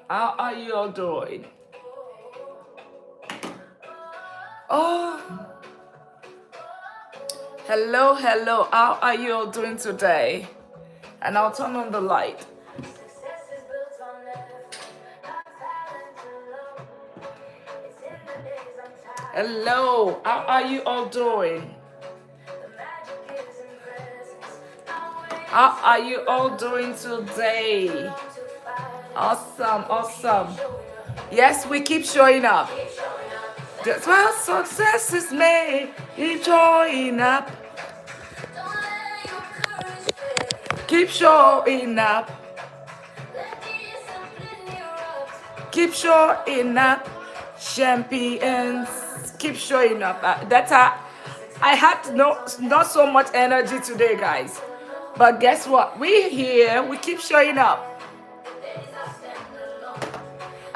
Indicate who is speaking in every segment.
Speaker 1: How are you all doing? Oh, hello, hello. How are you all doing today? And I'll turn on the light. Hello, how are you all doing? How are you all doing today? Awesome, awesome. Yes, we keep showing up. That's why success is made. Keep showing up. Keep showing up. Keep showing up. Champions. Keep showing up. That's how I had not so much energy today, guys. But guess what? We're here. We keep showing up.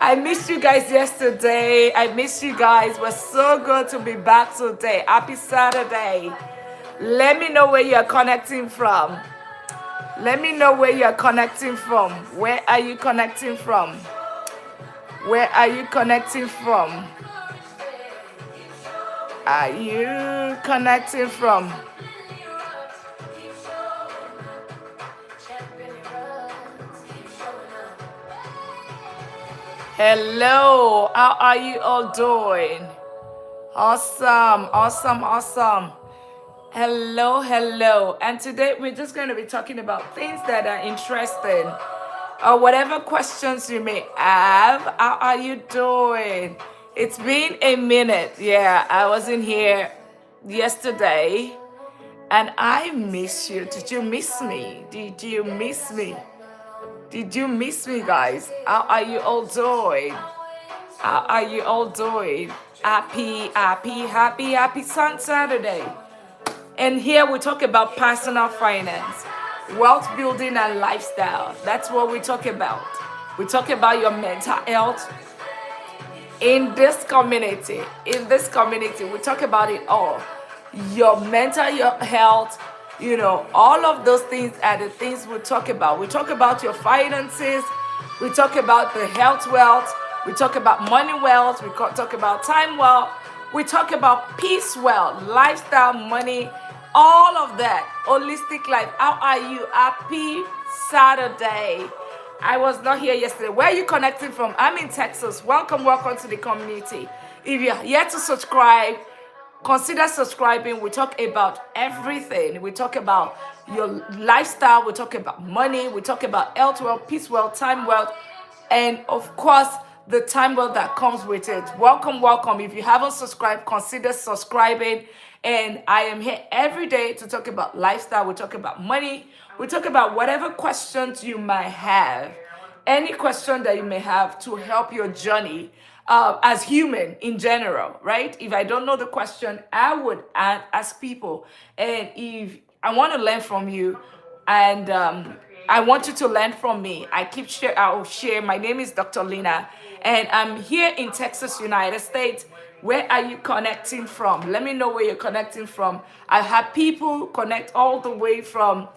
Speaker 1: I missed you guys yesterday. I missed you guys. It was so good to be back today. Happy Saturday. Let me know where you're connecting from. Let me know where you're connecting from. Where are you connecting from? Where are you connecting from? Are you connecting from? Hello, how are you all doing? Awesome, awesome, awesome. Hello, hello. And today we're just going to be talking about things that are interesting or whatever questions you may have. How are you doing? It's been a minute. Yeah, I wasn't here yesterday and I miss you. Did you miss me? Did you miss me? Did you miss me, guys? How are you all doing? How are you all doing? Happy Saturday. And here we talk about personal finance, wealth building and lifestyle. That's what we talk about. We talk about your mental health in this community. We talk about it all. Your mental health, all of those things are the things we talk about. We talk about your finances. We talk about the health wealth. We talk about money wealth. We talk about time wealth. We talk about peace wealth, lifestyle, money, all of that. Holistic life. How are you? Happy Saturday. I was not here yesterday. Where are you connecting from? I'm in Texas. Welcome to the community. If you're yet to subscribe, consider subscribing. We talk about everything. We talk about your lifestyle. We talk about money. We talk about health wealth, peace wealth, time wealth, and of course, the time wealth that comes with it. Welcome. If you haven't subscribed, consider subscribing. And I am here every day to talk about lifestyle. We talk about money. We talk about whatever questions you might have. Any question that you may have to help your journey as human in general, right? If I don't know the question, I would ask people. And if I want to learn from you, and I want you to learn from me, I'll share. My name is Dr. Lina, and I'm here in Texas, United States. Where are you connecting from? Let me know where you're connecting from. I have people connect all the way from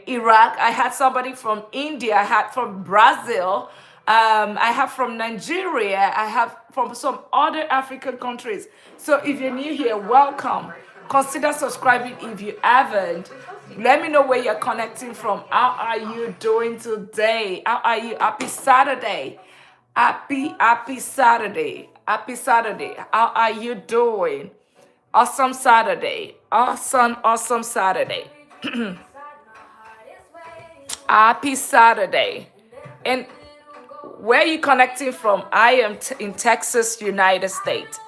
Speaker 1: Iraq. I had somebody from India. I had from Brazil. I have from Nigeria. I have from some other African countries. So if you're new here, welcome. Consider subscribing if you haven't. Let me know where you're connecting from. How are you doing today? How are you? Happy Saturday. Happy Saturday. Happy Saturday. How are you doing? Awesome Saturday. Awesome Saturday. Happy Saturday. And where are you connecting from? I am in Texas, United States.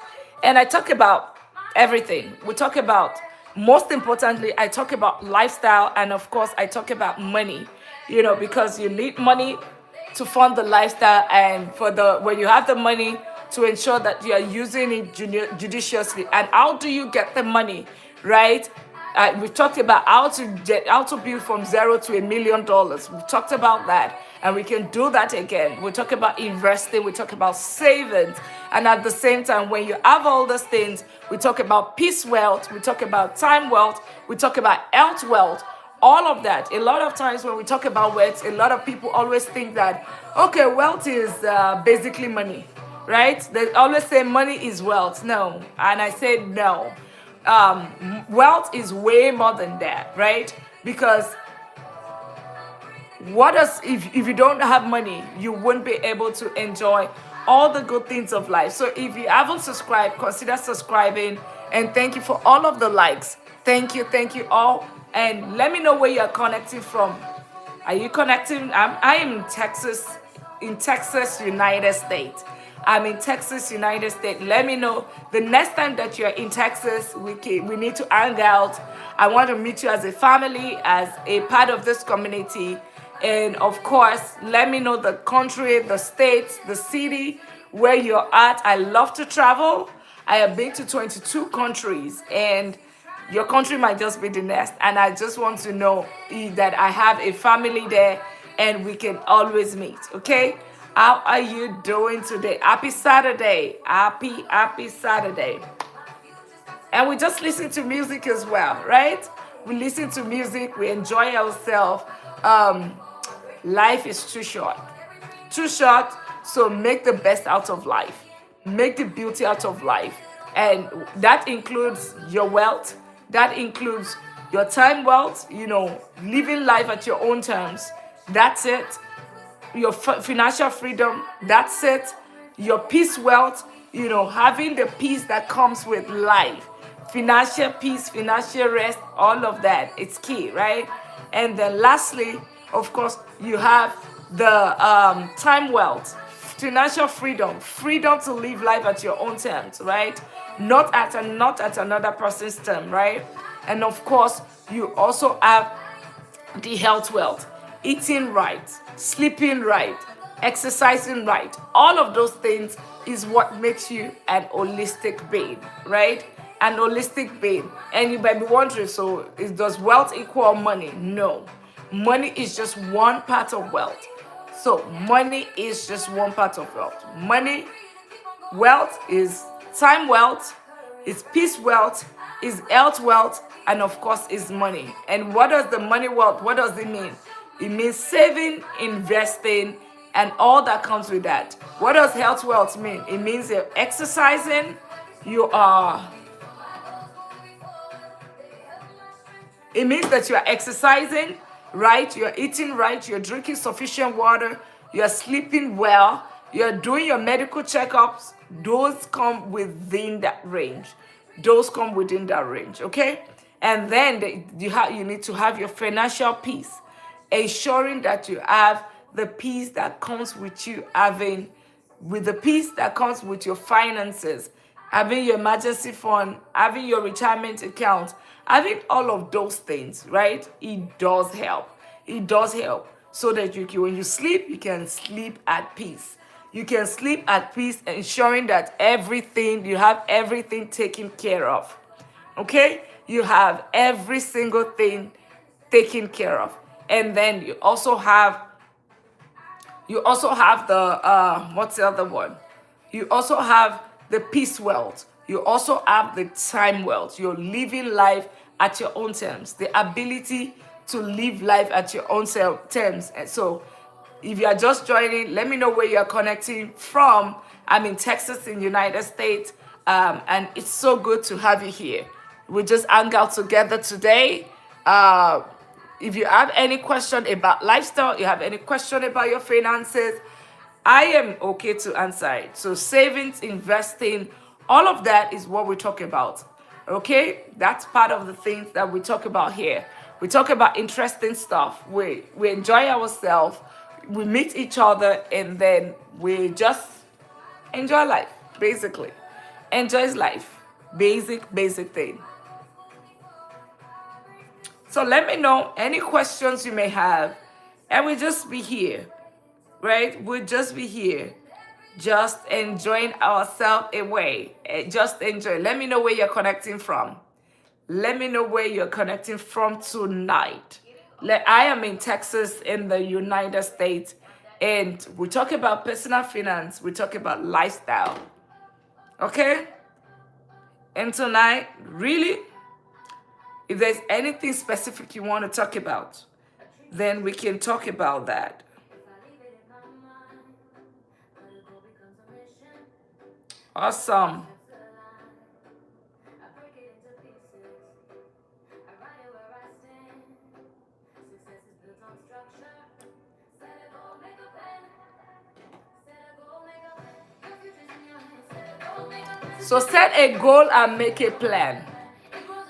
Speaker 1: And I talk about everything. We talk about, most importantly, I talk about lifestyle. And of course, I talk about money, because you need money to fund the lifestyle, and when you have the money, to ensure that you are using it judiciously. And how do you get the money, right? We talked about how to build from $0 to $1 million. We talked about that, and we can do that again. We talk about investing. We talk about savings, and at the same time, when you have all those things, we talk about peace wealth. We talk about time wealth. We talk about health wealth. All of that. A lot of times when we talk about wealth, a lot of people always think that, okay, wealth is basically money, right? They always say money is wealth. No. And I say no. Wealth is way more than that, right? Because what does if you don't have money, you won't be able to enjoy all the good things of life. So if you haven't subscribed, consider subscribing, and thank you for all of the likes. Thank you all, and let me know where you're connecting from. Are you connecting? I am in Texas, United States. I'm in Texas, United States. Let me know the next time that you're in Texas. We need to hang out. I want to meet you as a family, as a part of this community. And of course, let me know the country, the state, the city where you're at. I love to travel. I have been to 22 countries, and your country might just be the next. And I just want to know that I have a family there and we can always meet, okay? How are you doing today? Happy Saturday. Happy Saturday. And we just listen to music as well, right? We listen to music, we enjoy ourselves. Life is too short. Too short, so make the best out of life. Make the beauty out of life. And that includes your wealth. That includes your time wealth, living life at your own terms. That's it. Your financial freedom, that's it. Your peace wealth, having the peace that comes with life. Financial peace, financial rest, all of that. It's key, right? And then lastly, of course, you have the time wealth, financial freedom to live life at your own terms, right? Not at another person's term, right? And of course, you also have the health wealth, eating right, sleeping right, exercising right. All of those things is what makes you an holistic being, right? An holistic being. And you might be wondering, so does wealth equal money? No. Money is just one part of wealth. So money is just one part of wealth. Wealth is time wealth, is peace wealth, is health wealth, and of course is money. And what does the money wealth, what does it mean? It means saving, investing, and all that comes with that. What does health wealth mean? It means you're exercising, it means that you are exercising, right? You're eating right, you're drinking sufficient water, you're sleeping well, you're doing your medical checkups. Those come within that range. Okay? And then you need to have your financial peace, ensuring that you have the peace that comes with the peace that comes with your finances, having your emergency fund, having your retirement account, having all of those things, right? It does help. So that when you sleep, you can sleep at peace. You can sleep at peace, ensuring that you have everything taken care of. Okay? You have every single thing taken care of. And then you also have the, what's the other one? You also have the peace wealth. You also have the time wealth. You're living life at your own terms. The ability to live life at your own terms. And so if you are just joining, let me know where you're connecting from. I'm in Texas, in the United States. And it's so good to have you here. We just hang out together today. If you have any question about lifestyle, you have any question about your finances, I am okay to answer it. So savings, investing, all of that is what we talk about. Okay? That's part of the things that we talk about here. We talk about interesting stuff. We enjoy ourselves. We meet each other, and then we just enjoy life, basically. Enjoys life. Basic thing. So let me know any questions you may have, and we'll just be here, right? We'll just be here, just enjoying ourselves away. Just enjoy. Let me know where you're connecting from. Let me know where you're connecting from tonight. I am in Texas, in the United States, and we talk about personal finance. We talk about lifestyle. Okay? And tonight, really, If there's anything specific you want to talk about, then we can talk about that. Awesome. So set a goal and make a plan.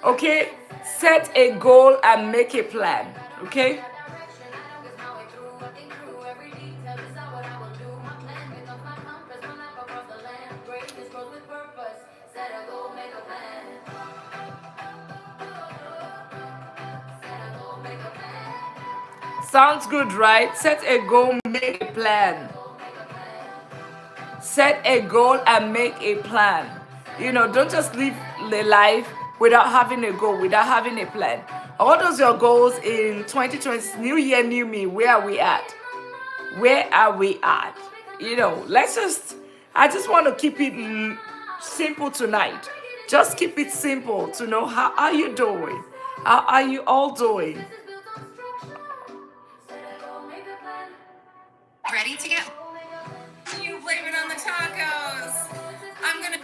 Speaker 1: Okay? Set a goal and make a plan. Okay? Sounds good, right? Set a goal, make a plan. Set a goal and make a plan. You know, don't just live the life without having a goal, without having a plan. What are your goals in 2020? New year, new me. Where are we at? Where are we at? You know, I just want to keep it simple tonight. Just keep it simple to know how are you doing? How are you all doing?
Speaker 2: Ready to get? You blame it on the tacos. I'm gonna.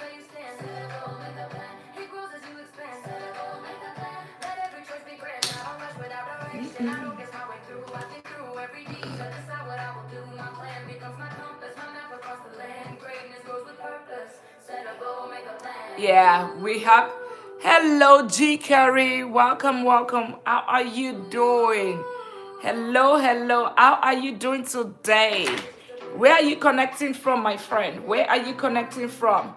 Speaker 1: Yeah, we have. Hello, G Carrie. Welcome, welcome. How are you doing? Hello, hello. How are you doing today? Where are you connecting from, my friend? Where are you connecting from?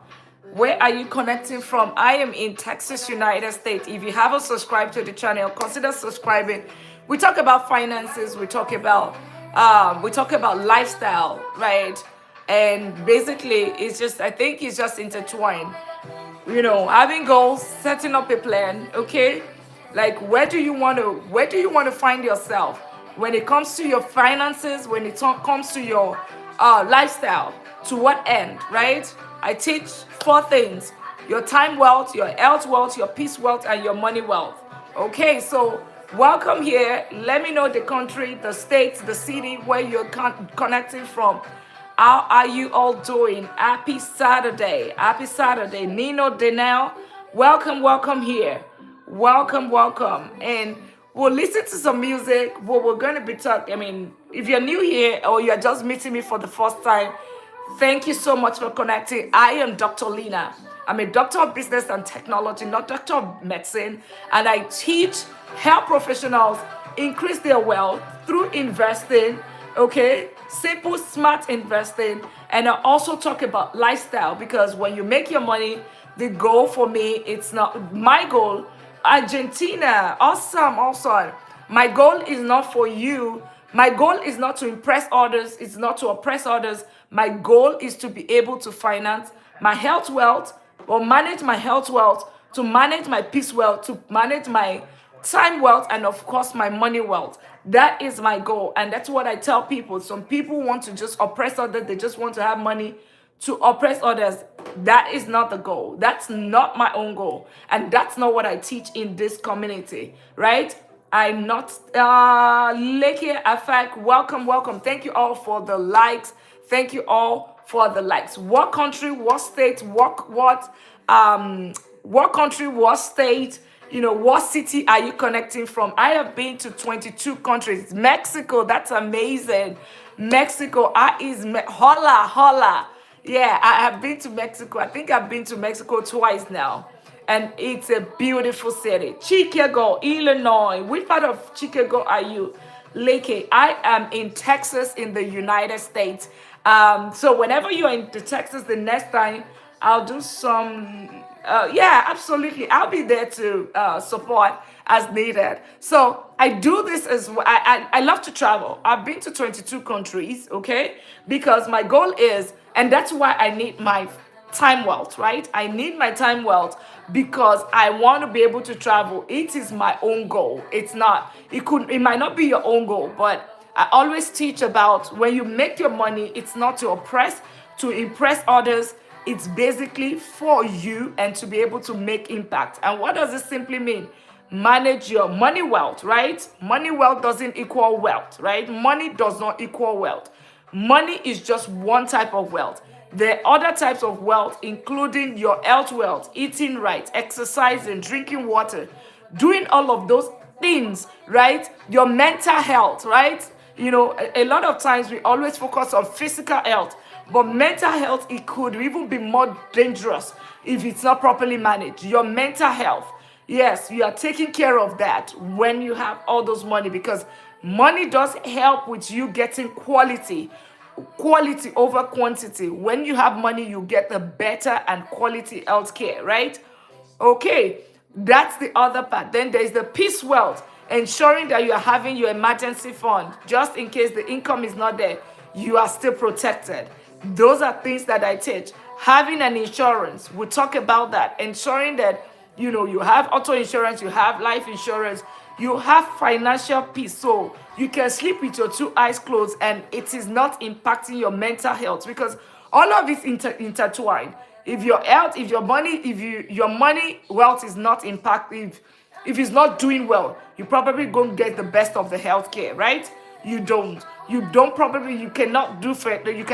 Speaker 1: Where are you connecting from? I am in Texas, United States. If you haven't subscribed to the channel, consider subscribing. We talk about finances. We talk about lifestyle, right? And basically, I think it's just intertwined. You know, having goals, setting up a plan. Okay, like where do you want to find yourself when it comes to your finances, when it comes to your lifestyle? To what end, right? I teach 4 things: your time wealth, your health wealth, your peace wealth, and your money wealth. Okay, so welcome here. Let me know the country, the state, the city where you're connecting from. How are you all doing? Happy Saturday. Happy Saturday. Nino Denell, welcome, welcome here. Welcome, welcome. And we'll listen to some music. We're going to be talking. I mean, if you're new here or you're just meeting me for the first time, thank you so much for connecting. I am Dr. Lina. I'm a doctor of business and technology, not doctor of medicine. And I teach health professionals increase their wealth through investing. Okay, simple, smart investing. And I also talk about lifestyle, because when you make your money, the goal for me, it's not my goal. Argentina, awesome, awesome. My goal is not for you. My goal is not to impress others. It's not to oppress others. My goal is to be able to finance my health wealth, or manage my health wealth, to manage my peace wealth, to manage my time wealth, and of course my money wealth. That is my goal, and that's what I tell people. Some people want to just oppress others. They just want to have money to oppress others. That is not the goal. That's not my own goal, and that's not what I teach in this community, right? I'm not Leke Afak. Welcome, welcome. Thank you all for the likes. Thank you all for the likes. What country, what state, what country, what state, you know, what city are you connecting from? I have been to 22 countries. Mexico, that's amazing. Mexico, holla, holla. Yeah, I have been to Mexico. I think I've been to Mexico twice now. And it's a beautiful city. Chicago, Illinois. Which part of Chicago are you? Lake. I am in Texas in the United States. So whenever you're in the Texas, the next time I'll do some, yeah, absolutely. I'll be there to support as needed. So I do this as well. I love to travel. I've been to 22 countries, okay? Because my goal is, and that's why I need my time wealth, right? I need my time wealth because I want to be able to travel. It is my own goal. It might not be your own goal, but I always teach about when you make your money, it's not to impress others. It's basically for you and to be able to make impact. And what does this simply mean? manage your money wealth, right? Money wealth doesn't equal wealth, right? Money does not equal wealth. Money is just one type of wealth. There are other types of wealth, including your health wealth, eating right, exercising, drinking water, doing all of those things, right? Your mental health, right? A lot of times we always focus on physical health, but mental health, it could even be more dangerous if it's not properly managed. Your mental health, yes, you are taking care of that when you have all those money, because money does help with you getting quality over quantity. When you have money, you get the better and quality health care, right? Okay, that's the other part. Then there's the peace wealth, ensuring that you are having your emergency fund just in case the income is not there, you are still protected. Those are things that I teach. Having an insurance, we'll talk about that. Ensuring that you have auto insurance, you have life insurance, you have financial peace, so you can sleep with your two eyes closed and it is not impacting your mental health, because all of it's intertwined. If your health, if your money, your money wealth is not impacted, if it's not doing well, you probably don't get the best of the healthcare, right? You don't probably, you cannot do for you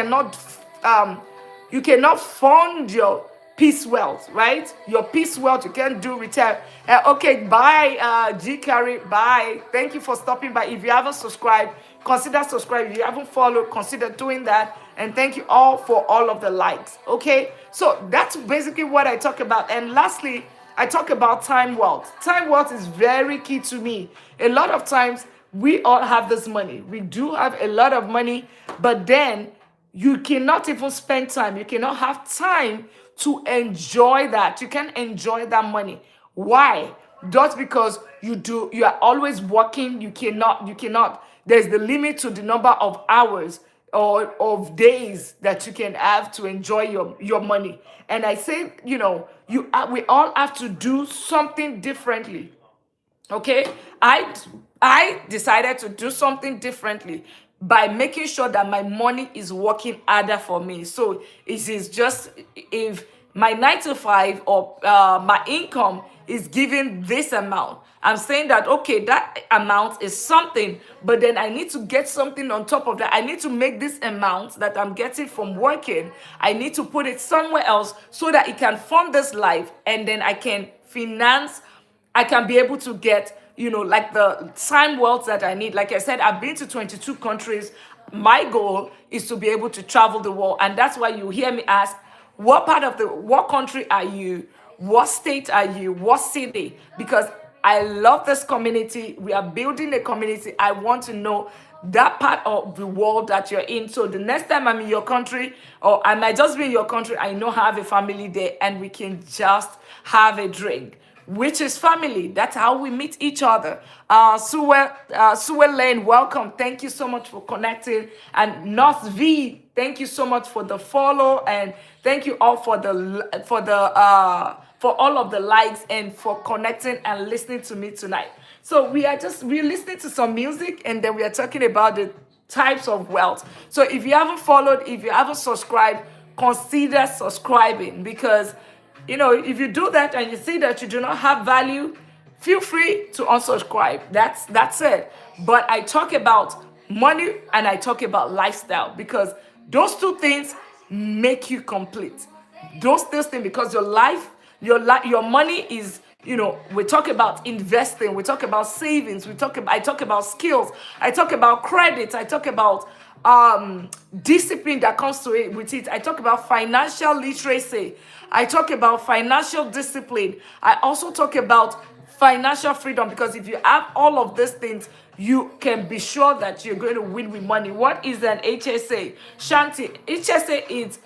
Speaker 1: cannot fund your peace wealth, right? Your peace wealth, you can't do retire. Okay, bye, G Carry, bye. Thank you for stopping by. If you haven't subscribed, consider subscribing. If you haven't followed, consider doing that. And thank you all for all of the likes. Okay, so that's basically what I talk about. And lastly, I talk about time wealth. Time wealth is very key to me. A lot of times we all have this money. We do have a lot of money, but then you cannot even spend time. You cannot have time to enjoy that. You can enjoy that money. Why? Just because you are always working. You cannot. There's the limit to the number of hours or of days that you can have to enjoy your money. And I say, we all have to do something differently. Okay, I decided to do something differently by making sure that my money is working harder for me. So it is just, if my 9 to 5 or my income is giving this amount, I'm saying that, okay, that amount is something, but then I need to get something on top of that. I need to make this amount that I'm getting from working, I need to put it somewhere else so that it can fund this life, and then I can be able to get, like the time wealth that I need. Like I said, I've been to 22 countries. My goal is to be able to travel the world. And that's why you hear me ask, what country are you? What state are you? What city? Because I love this community. We are building a community. I want to know that part of the world that you're in. So the next time I'm in your country, or I might just be in your country, I know I have a family there and we can just have a drink, which is family. That's how we meet each other. Sue Lane, welcome. Thank you so much for connecting. And North V, thank you so much for the follow, and thank you all for all of the likes and for connecting and listening to me tonight. So we're listening to some music, and then we are talking about the types of wealth. So if you haven't followed, if you haven't subscribed, consider subscribing, because if you do that and you see that you do not have value, feel free to unsubscribe. That's it. But I talk about money and I talk about lifestyle, because those two things make you complete. Those things, because your money is, we talk about investing, we talk about savings, I talk about skills, I talk about credit, I talk about discipline that comes to it with it. I talk about financial literacy. I talk about financial discipline. I also talk about financial freedom, because if you have all of these things, you can be sure that you're going to win with money. What is an HSA? Shanti, HSA is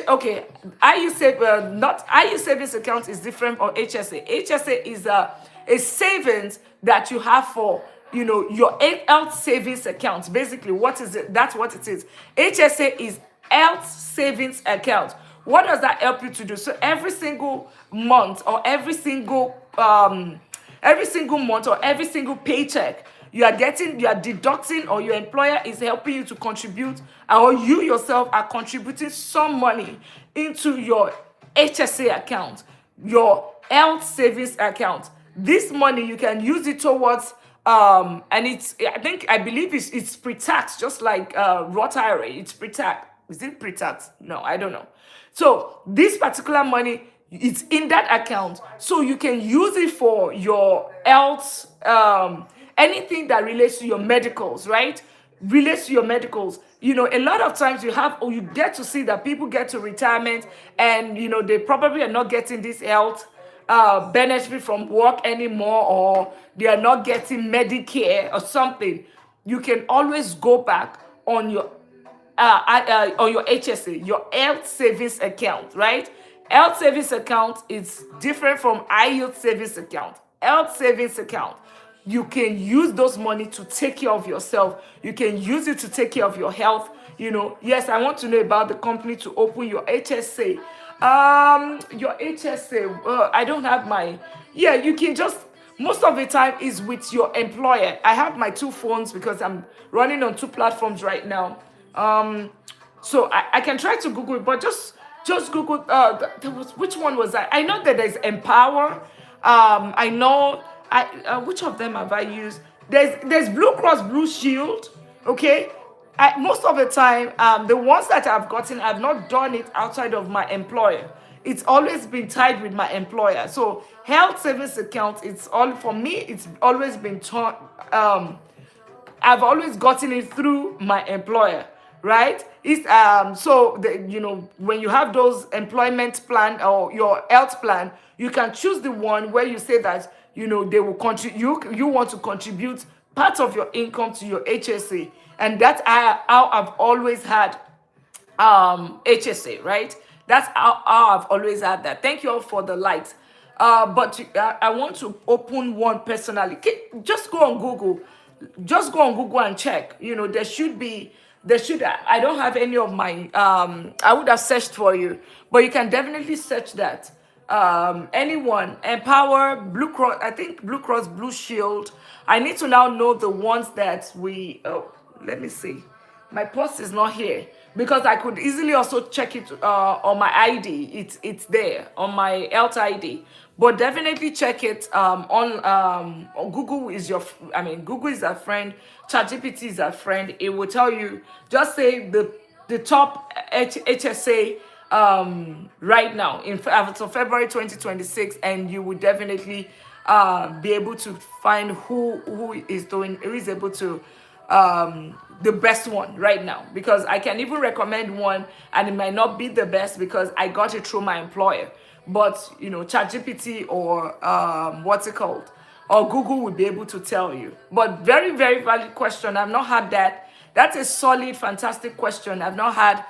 Speaker 1: okay. IU savings account is different from HSA. HSA is a savings that you have for your health savings account. Basically, what is it? That's what it is. HSA is health savings account. What does that help you to do? So every single month, or every single month, or every single paycheck, you are deducting, or your employer is helping you to contribute, or you yourself are contributing some money into your HSA account. Your health savings account. This money you can use it towards and I believe it's pre-tax, just like Roth IRA. It's pre-tax. Is it pre-tax? No, I don't know. So this particular money, it's in that account, so you can use it for your health, anything that relates to your medicals, right? Relates to your medicals. A lot of times you get to see that people get to retirement, and they probably are not getting this health benefit from work anymore, or they are not getting Medicare or something. You can always go back on your on your HSA, your health savings account, right? Health savings account is different from high yield savings account. Health savings account, you can use those money to take care of yourself. You can use it to take care of your health. Yes, I want to know about the company to open your HSA. Your HSA. I don't have my. Yeah, you can just. Most of the time is with your employer. I have my two phones because I'm running on two platforms right now. So I can try to Google it, but just Google. There was, which one was I? I know that there's Empower. I know. Which of them have I used? There's Blue Cross Blue Shield. Okay. Most of the time, the ones that I've gotten, I've not done it outside of my employer. It's always been tied with my employer. So health savings account, it's all for me. It's always been taught. I've always gotten it through my employer, right? It's when you have those employment plan or your health plan, you can choose the one where you say that they will contribute. You want to contribute part of your income to your HSA, and that's how I've always had HSA, right? That's how I've always had that. Thank you all for the likes. But I want to open one personally. Just go on Google. Just go on Google and check. I don't have any of my, I would have searched for you, but you can definitely search that. Anyone, Empower, Blue Cross, I think Blue Cross Blue Shield. I need to now know the ones that let me see. My post is not here because I could easily also check it on my ID. It's there on my health ID, but definitely check it on Google Google is a friend. ChatGPT is a friend. It will tell you. Just say the top HSA right now so February 2026, and you will definitely be able to find who is able to the best one right now, because I can even recommend one and it might not be the best because I got it through my employer. But ChatGPT or what's it called, or Google will be able to tell you. But very, very valid question. I've not had that. That's a solid, fantastic question. I've not had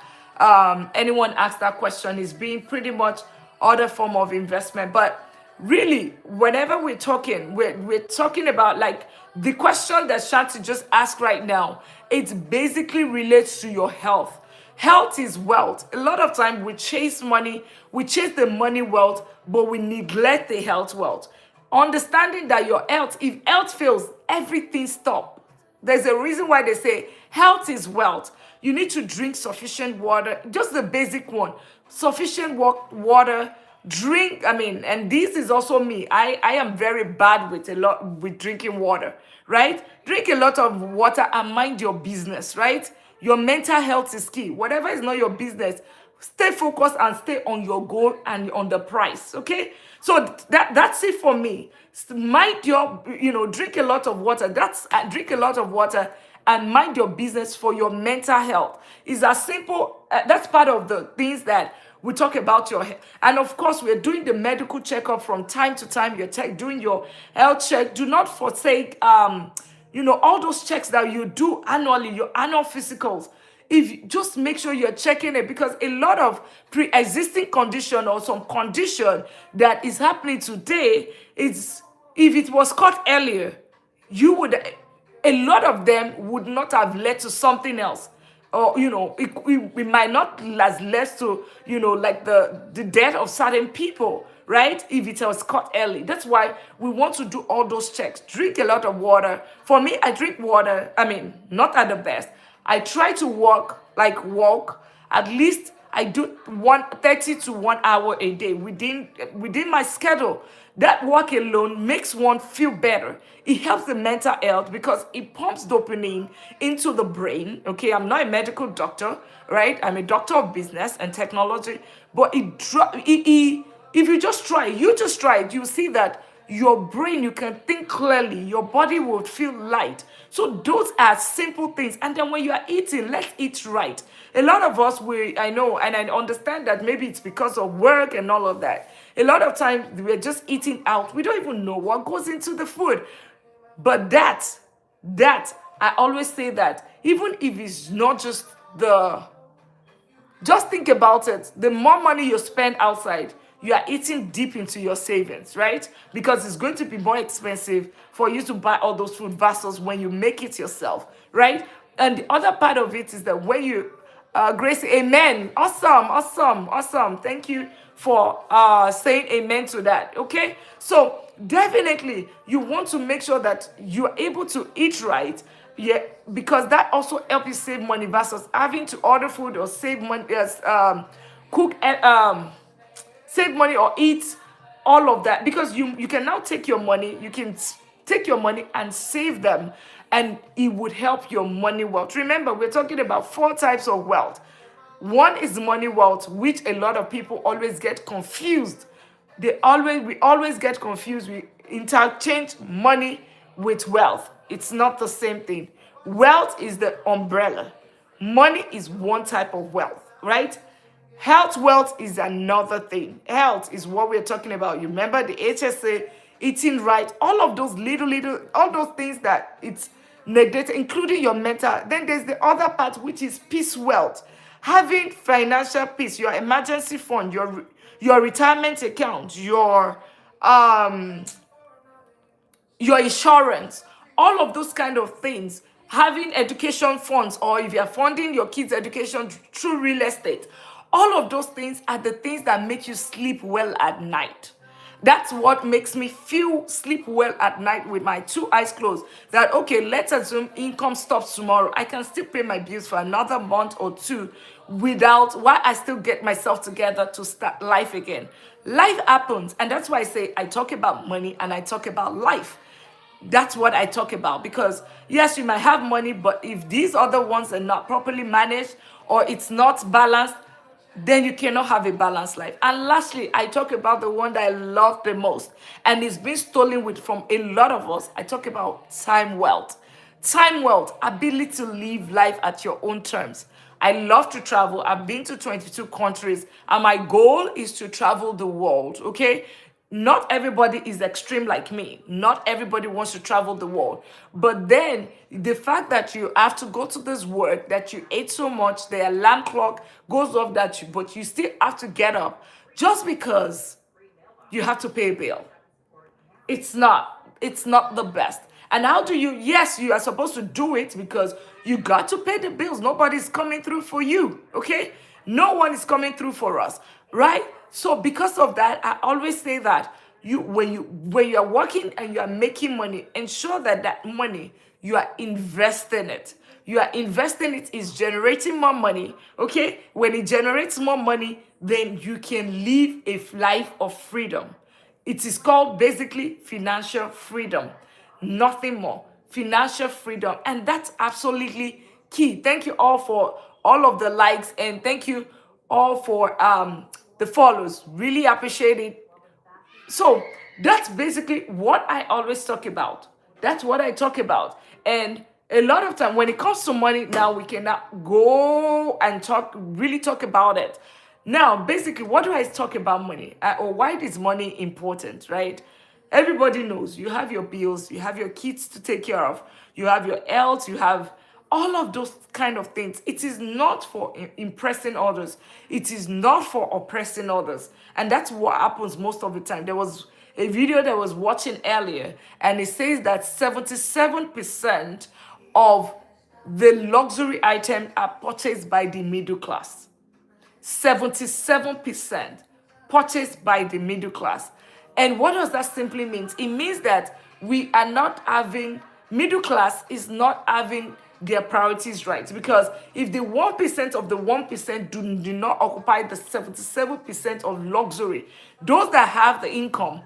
Speaker 1: anyone ask that question. It's been pretty much other form of investment. But really, whenever we're talking about like the question that Shanti just asked right now, it basically relates to your health. Health is wealth. A lot of time we chase money, we chase the money wealth, but we neglect the health wealth. Understanding that your health, if health fails, everything stops. There's a reason why they say health is wealth. You need to drink sufficient water, just the basic one. Sufficient water, drink. And this is also me. I am very bad with drinking water, right? Drink a lot of water and mind your business, right? Your mental health is key. Whatever is not your business, stay focused and stay on your goal and on the price, okay? So that's it for me. Mind your, drink a lot of water. Drink a lot of water and mind your business for your mental health. It's as simple. That's part of the things that we talk about your health. And of course, we're doing the medical checkup from time to time. You're doing your health check. Do not forsake, all those checks that you do annually, your annual physicals. If you just make sure you're checking it, because a lot of pre-existing condition or some condition that is happening today is, if it was caught earlier, a lot of them would not have led to something else. Or, it might not have led to, like the death of certain people, right? If it was caught early. That's why we want to do all those checks. Drink a lot of water. For me, I drink water. Not at the best. I try to walk at least I do 1:30 to 1 hour a day within my schedule. That work alone makes one feel better. It helps the mental health because it pumps dopamine into the brain. Okay, I'm not a medical doctor, right? I'm a doctor of business and technology, but if you just try it, you see that your brain, you can think clearly, your body will feel light. So those are simple things. And then when you are eating, let's eat right. A lot of us, I know, and I understand that maybe it's because of work and all of that. A lot of times we're just eating out, we don't even know what goes into the food. But that I always say that even if it's not just think about it. The more money you spend outside, you are eating deep into your savings, right? Because it's going to be more expensive for you to buy all those food versus when you make it yourself, right? And the other part of it is that when you, Grace, amen. Awesome. Thank you for saying amen to that, okay? So definitely, you want to make sure that you're able to eat right, yeah, because that also helps you save money versus having to order food or save money, yes, cook, save money or eat all of that, because you can now take your money, take your money and save them, and it would help your money wealth. Remember, we're talking about 4 types of wealth. One is money wealth, which a lot of people always get confused. We always get confused. We interchange money with wealth. It's not the same thing. Wealth is the umbrella. Money is one type of wealth, right? Health wealth is another thing. Health is what we're talking about. You remember the HSA, eating right, all of those all those things that it's negated, including your mental. Then there's the other part, which is peace wealth. Having financial peace, your emergency fund, your retirement account, um your insurance, all of those kind of things, having education funds, or if you're funding your kids' education through real estate, all of those things are the things that make you sleep well at night. That's what makes me feel sleep well at night with my 2 eyes closed. That, okay, let's assume income stops tomorrow. I can still pay my bills for another month or two without, why I still get myself together to start life again. Life happens, and that's why I say I talk about money and I talk about life. That's what I talk about, because yes, you might have money, but if these other ones are not properly managed or it's not balanced, then you cannot have a balanced life. And lastly, I talk about the one that I love the most, and it's been stolen from a lot of us. I talk about time wealth. Time wealth, ability to live life at your own terms. I love to travel. I've been to 22 countries, and my goal is to travel the world, okay? Not everybody is extreme like me. Not everybody wants to travel the world. But then the fact that you have to go to this work, that you ate so much, the alarm clock goes off, but you still have to get up just because you have to pay a bill. It's not the best. And how do you, yes, you are supposed to do it because you got to pay the bills. Nobody's coming through for you, okay? No one is coming through for us, right? So because of that, I always say that when you are working and you are making money, ensure that money, you are investing it. You are investing it, is generating more money, okay? When it generates more money, then you can live a life of freedom. It is called basically financial freedom, nothing more. Financial freedom, and that's absolutely key. Thank you all for all of the likes, and thank you all for the follows. Really appreciate it. So that's basically what I always talk about. That's what I talk about. And a lot of time when it comes to money, now we cannot go and really talk about it. Now, basically, what do I talk about money? Or why is money important, right? Everybody knows you have your bills, you have your kids to take care of, you have your health, you have all of those kind of things. It is not for impressing others. It is not for oppressing others. And that's what happens most of the time. There was a video that I was watching earlier, and it says that 77% of the luxury items are purchased by the middle class. 77% purchased by the middle class. And what does that simply mean? It means that we are not having, middle class is not having their priorities right. Because if the 1% of the 1% do not occupy the 77% of luxury, those that have the income,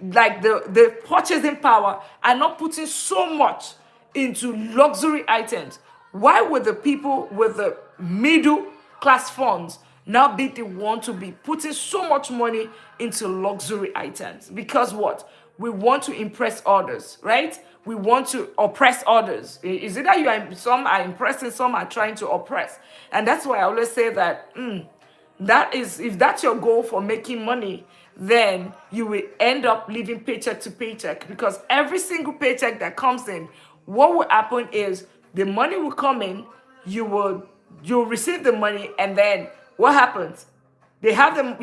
Speaker 1: like the purchasing power, are not putting so much into luxury items, why would the people with the middle class funds now be the one to be putting so much money into luxury items? Because what? We want to impress others, right? We want to oppress others. Is it that some are impressing, some are trying to oppress? And that's why I always say that that is, if that's your goal for making money, then you will end up living paycheck to paycheck, because every single paycheck that comes in, what will happen is the money will come in, you'll receive the money, and then what happens? They have them.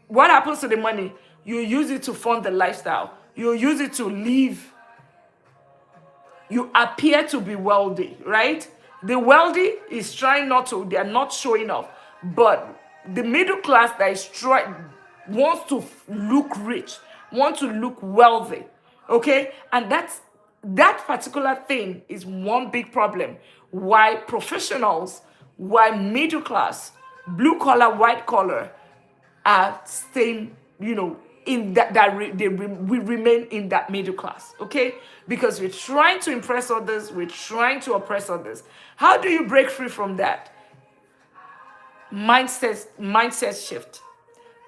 Speaker 1: What happens to the money? You use it to fund the lifestyle. You use it to live. You appear to be wealthy, right? The wealthy is trying not to. They are not showing off, but the middle class that is wants to look rich, wants to look wealthy, okay? And that particular thing is one big problem. Why professionals, why middle class, blue collar, white collar are staying, in we remain in that middle class, okay? Because we're trying to impress others, we're trying to oppress others. How do you break free from that? Mindset shift.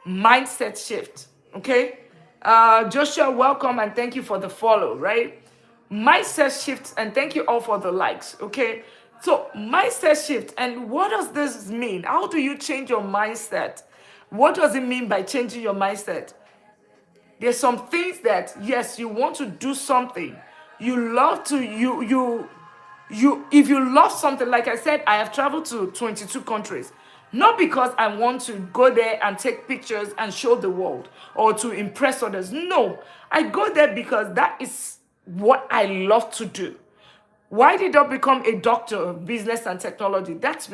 Speaker 1: Mindset shift, okay? Joshua, welcome, and thank you for the follow, right? Mindset shift, and thank you all for the likes, okay? So mindset shift, and what does this mean? How do you change your mindset? What does it mean by changing your mindset? There's some things that, yes, you want to do something. You love to, if you love something, like I said, I have traveled to 22 countries. Not because I want to go there and take pictures and show the world or to impress others. No, I go there because that is what I love to do. Why did I become a doctor of business and technology? That's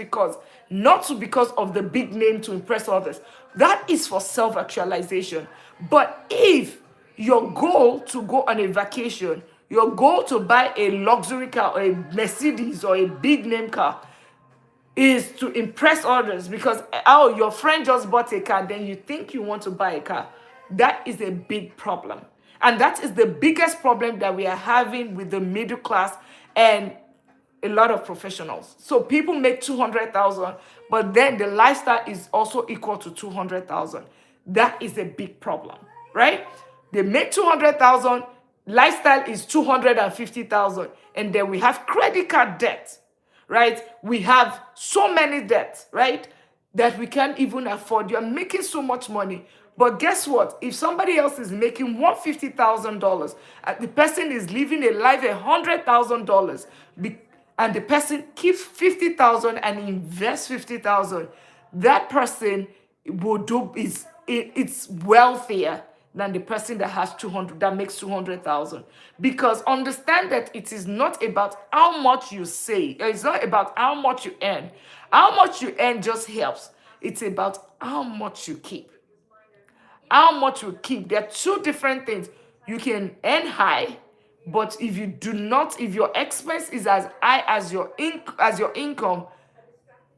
Speaker 1: not because of the big name to impress others. That is for self-actualization. But if your goal to go on a vacation, your goal to buy a luxury car or a Mercedes or a big name car is to impress others because, your friend just bought a car, then you think you want to buy a car, that is a big problem. And that is the biggest problem that we are having with the middle class and a lot of professionals. So people make 200,000, but then the lifestyle is also equal to 200,000. That is a big problem, right? They make 200,000, lifestyle is 250,000, and then we have credit card debt, right? We have so many debts, right, that we can't even afford. You're making so much money. But guess what? If somebody else is making $150,000, the person is living a life $100,000, and the person keeps 50,000 and invests 50,000, that person it's wealthier than the person that has 200, that makes 200,000. Because understand that it is not about how much you say. It's not about how much you earn. How much you earn just helps. It's about how much you keep. How much you keep. There are two different things. You can earn high, but if your expense is as high as your income,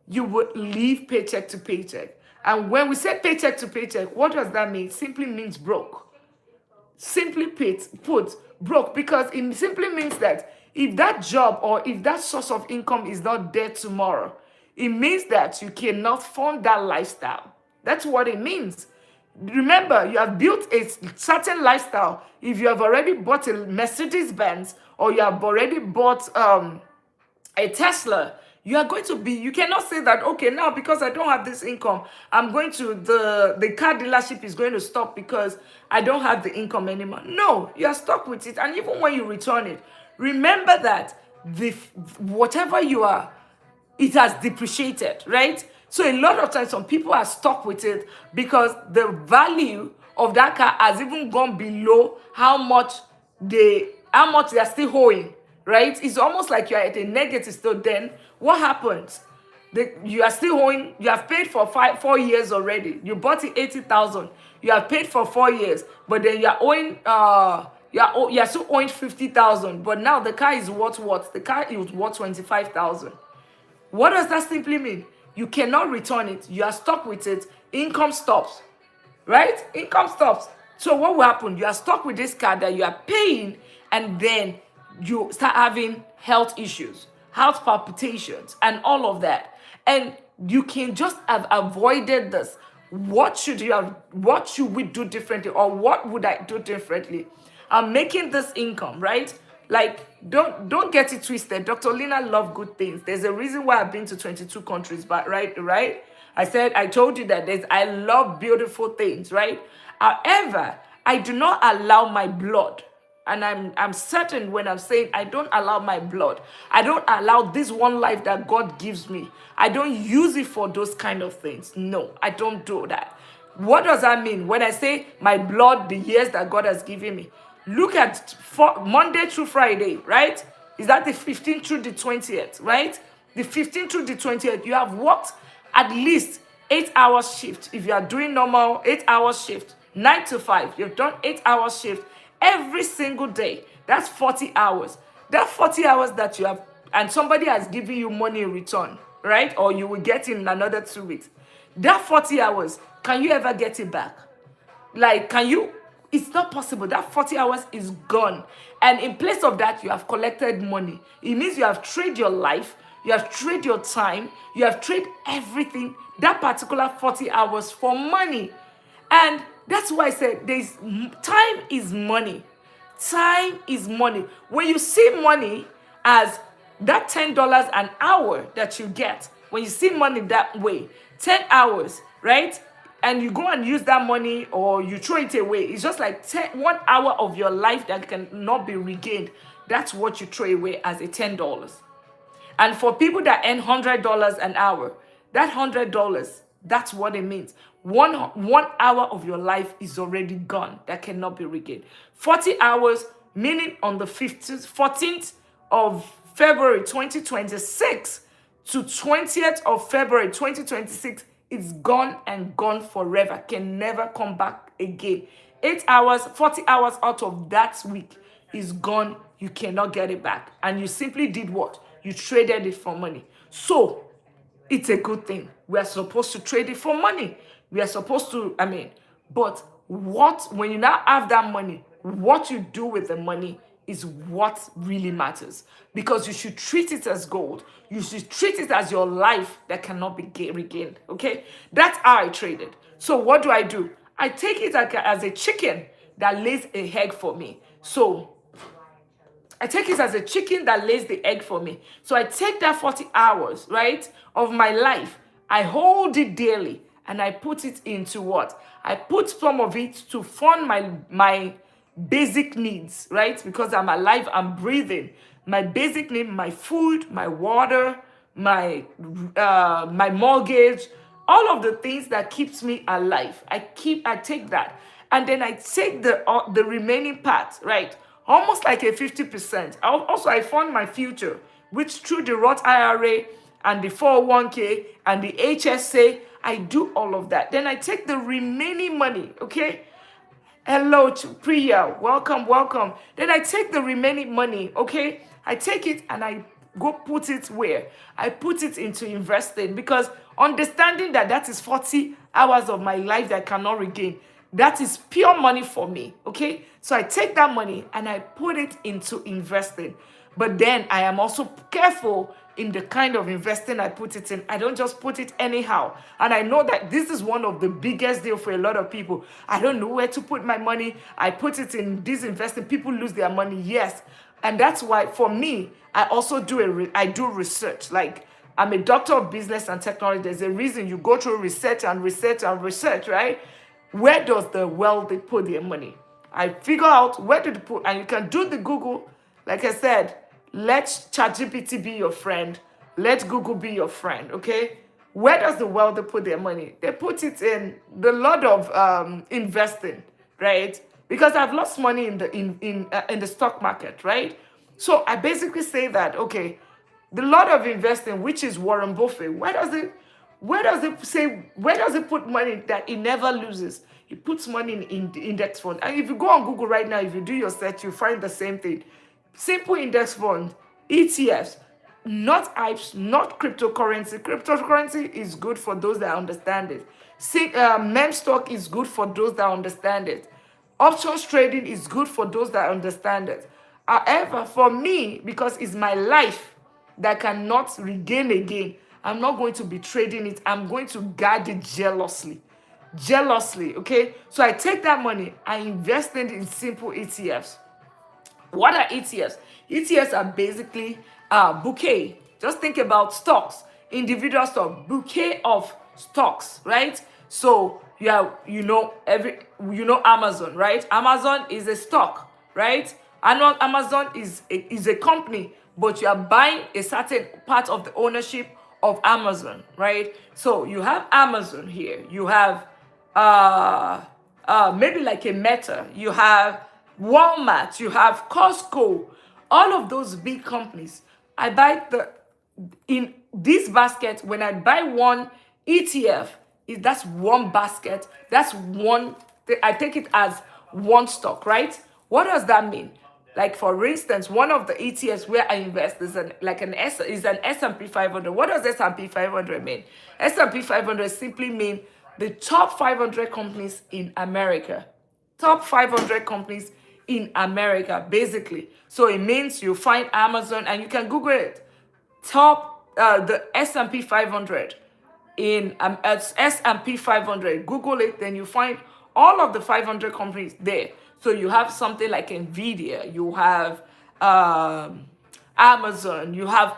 Speaker 1: you would live paycheck to paycheck. And when we say paycheck to paycheck, what does that mean? It simply means broke. Simply put, broke, because it simply means that if that job or if that source of income is not there tomorrow, it means that you cannot fund that lifestyle. That's what it means. Remember, you have built a certain lifestyle. If you have already bought a Mercedes Benz or you have already bought a Tesla, you cannot say that, okay, now because I don't have this income, I'm going to, the car dealership is going to stop because I don't have the income anymore. No, you are stuck with it. And even when you return it, remember that whatever you are, it has depreciated, right? So a lot of times some people are stuck with it because the value of that car has even gone below how much they are still owing, right? It's almost like you are at a negative still. Then what happens? You are still owing. You have paid for 4 years already. You bought it 80,000. You have paid for 4 years, but then you are owing you're still owing 50,000, but now the car is worth what? The car is worth 25,000. What does that simply mean? You cannot return it. You are stuck with it. Income stops, right? Income stops. So what will happen? You are stuck with this car that you are paying, and then you start having health issues, heart palpitations, and all of that. And you can just have avoided this. What should we do differently, or what would I do differently? I'm making this income, right? Like, don't get it twisted. Dr. Lina love good things. There's a reason why I've been to 22 countries, but right? I told you that I love beautiful things, right? However, I do not allow my blood, and I'm certain when I'm saying I don't allow my blood. I don't allow this one life that God gives me. I don't use it for those kind of things. No, I don't do that. What does that mean? When I say my blood, the years that God has given me, look at Monday through Friday, right? Is that the 15th through the 20th, right? The 15th through the 20th, you have worked at least 8-hour shift. If you are doing normal 8-hour shift, 9 to 5, you've done 8-hour shift every single day. That's 40 hours. That 40 hours that you have, and somebody has given you money in return, right? Or you will get in another 2 weeks. That 40 hours, can you ever get it back? Like, can you? It's not possible. That 40 hours is gone. And in place of that, you have collected money. It means you have traded your life, you have traded your time, you have traded everything, that particular 40 hours for money. And that's why I said time is money. Time is money. When you see money as that $10 an hour that you get, when you see money that way, 10 hours, right? And you go and use that money, or you throw it away. It's just like 1 hour of your life that cannot be regained. That's what you throw away as a $10. And for people that earn $100 an hour, that $100, that's what it means. One hour of your life is already gone. That cannot be regained. 40 hours, meaning on the 14th of February 2026 to 20th of February 2026, it's gone and gone forever. Can never come back again. 8 hours, 40 hours out of that week is gone. You cannot get it back. And you simply did what? You traded it for money. So it's a good thing. We are supposed to trade it for money. We are supposed to, but when you now have that money, what you do with the money is what really matters. Because you should treat it as gold. You should treat it as your life that cannot be regained. Okay? That's how I traded. So what do? I take it as a chicken that lays a egg for me. So I take it as a chicken that lays the egg for me. So I take that 40 hours, right, of my life. I hold it daily, and I put it into what? I put some of it to fund my basic needs, right? Because I'm alive, I'm breathing. My basic need, my food, my water, my mortgage, all of the things that keeps me alive. I take that. And then I take the remaining part, right? Almost like a 50%. I fund my future, which through the Roth IRA and the 401k and the HSA, I do all of that. Then I take the remaining money, okay? Hello, Priya. Welcome. Then I take the remaining money, okay? I take it and I go put it where? I put it into investing, because understanding that is 40 hours of my life that I cannot regain. That is pure money for me, okay? So I take that money and I put it into investing. But then I am also careful in the kind of investing I put it in. I don't just put it anyhow. And I know that this is one of the biggest deals for a lot of people. I don't know where to put my money. I put it in this investing. People lose their money, yes. And that's why, for me, I also do research. Like, I'm a doctor of business and technology. There's a reason you go through research, right? Where does the wealthy put their money? I figure out where to put, and you can do the Google. Like I said, let ChatGPT be your friend. Let Google be your friend, okay? Where does the wealthy put their money? They put it in the lot of investing, right? Because I've lost money in the stock market, right? So I basically say that, okay, the lot of investing, which is Warren Buffett, where does it put money that it never loses? He puts money in the index fund. And if you go on Google right now, if you do your search, you find the same thing. Simple index fund, ETFs, not hypes, not cryptocurrency. Cryptocurrency is good for those that understand it. Meme stock is good for those that understand it. Options trading is good for those that understand it. However, for me, because it's my life that cannot regain again, I'm not going to be trading it. I'm going to guard it jealously. Jealously, okay? So I take that money, I invest it in simple ETFs. What are ETFs? ETFs are basically bouquet. Just think about stocks, individual stock, bouquet of stocks, right? So you have, Amazon, right? Amazon is a stock, right? Amazon is a company, but you are buying a certain part of the ownership of Amazon, right? So you have Amazon here. You have maybe like a Meta. You have Walmart. You have Costco. All of those big companies. I buy in this basket. When I buy one ETF, that's one basket. That's one. I take it as one stock, right? What does that mean? Like for instance, one of the ETFs where I invest is an S&P 500. What does S&P 500 mean? S&P 500 simply mean the top 500 companies in America. Top 500 companies in America, basically. So it means you find Amazon, and you can Google it. The S&P 500 in S&P 500. Google it, then you find all of the 500 companies there. So you have something like Nvidia, you have Amazon, you have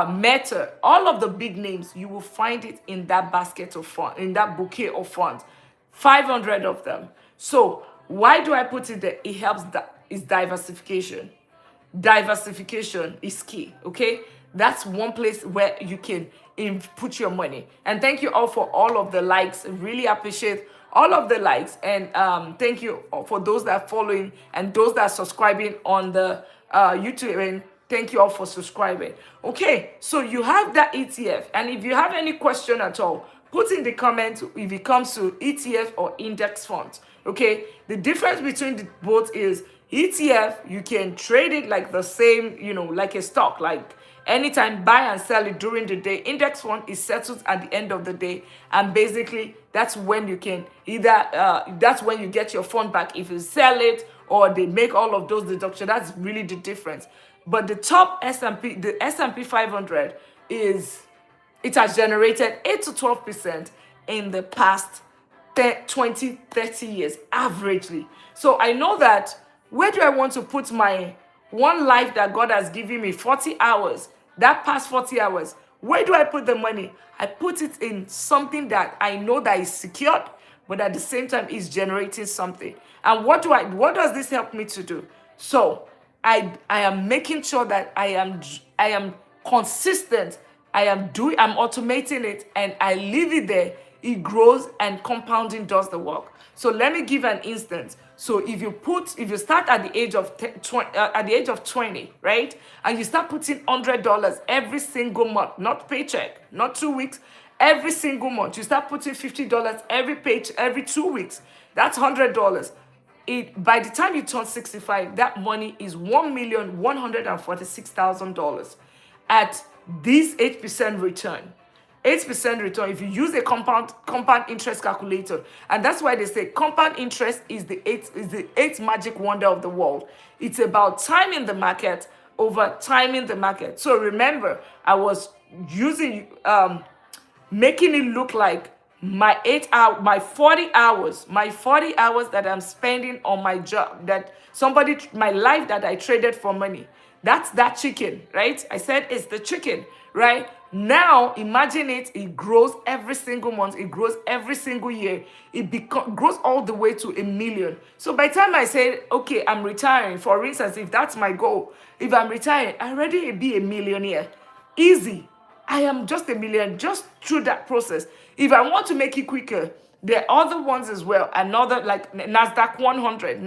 Speaker 1: Meta, all of the big names. You will find it in that basket of funds, in that bouquet of funds, 500 of them. So why do I put it there? It helps. It's diversification. Diversification is key. Okay, that's one place where you can put your money. And thank you all for all of the likes. Really appreciate all of the likes, and thank you for those that are following and those that are subscribing on the YouTube, and thank you all for subscribing. Okay, so you have that ETF, and if you have any question at all, put in the comments if it comes to ETF or index funds. Okay, the difference between the both is ETF, you can trade it like the same, like a stock, like anytime, buy and sell it during the day. Index fund is settled at the end of the day, and basically that's when you can that's when you get your fund back if you sell it or they make all of those deductions. That's really the difference. But the top the S&P 500 it has generated 8 to 12% in the past 20, 30 years, averagely. So I know that where do I want to put my one life that God has given me, 40 hours, that past 40 hours, where do I put the money? I put it in something that I know that is secured, but at the same time is generating something. And what does this help me to do? So I am making sure that I am consistent. I'm automating it, and I leave it there. It grows, and compounding does the work. So let me give an instance. So if you start at the age of 20, right, and you start putting $100 every single month, not paycheck, not 2 weeks, every single month, you start putting $50 every 2 weeks. That's $100. By the time you turn 65, that money is $1,146,000 at this 8% return. 8% return if you use a compound interest calculator. And that's why they say compound interest is the eighth magic wonder of the world. It's about timing the market over timing the market. So remember, I was using making it look like my 40 hours that I'm spending on my job, my life that I traded for money. That's that chicken, right? I said it's the chicken, right? Now, imagine it grows every single month. It grows every single year. It grows all the way to $1 million. So by the time I say, okay, I'm retiring, for instance, if that's my goal, if I'm retiring, I already be a millionaire. Easy. I am just $1 million just through that process. If I want to make it quicker, there are other ones as well. Another like NASDAQ 100,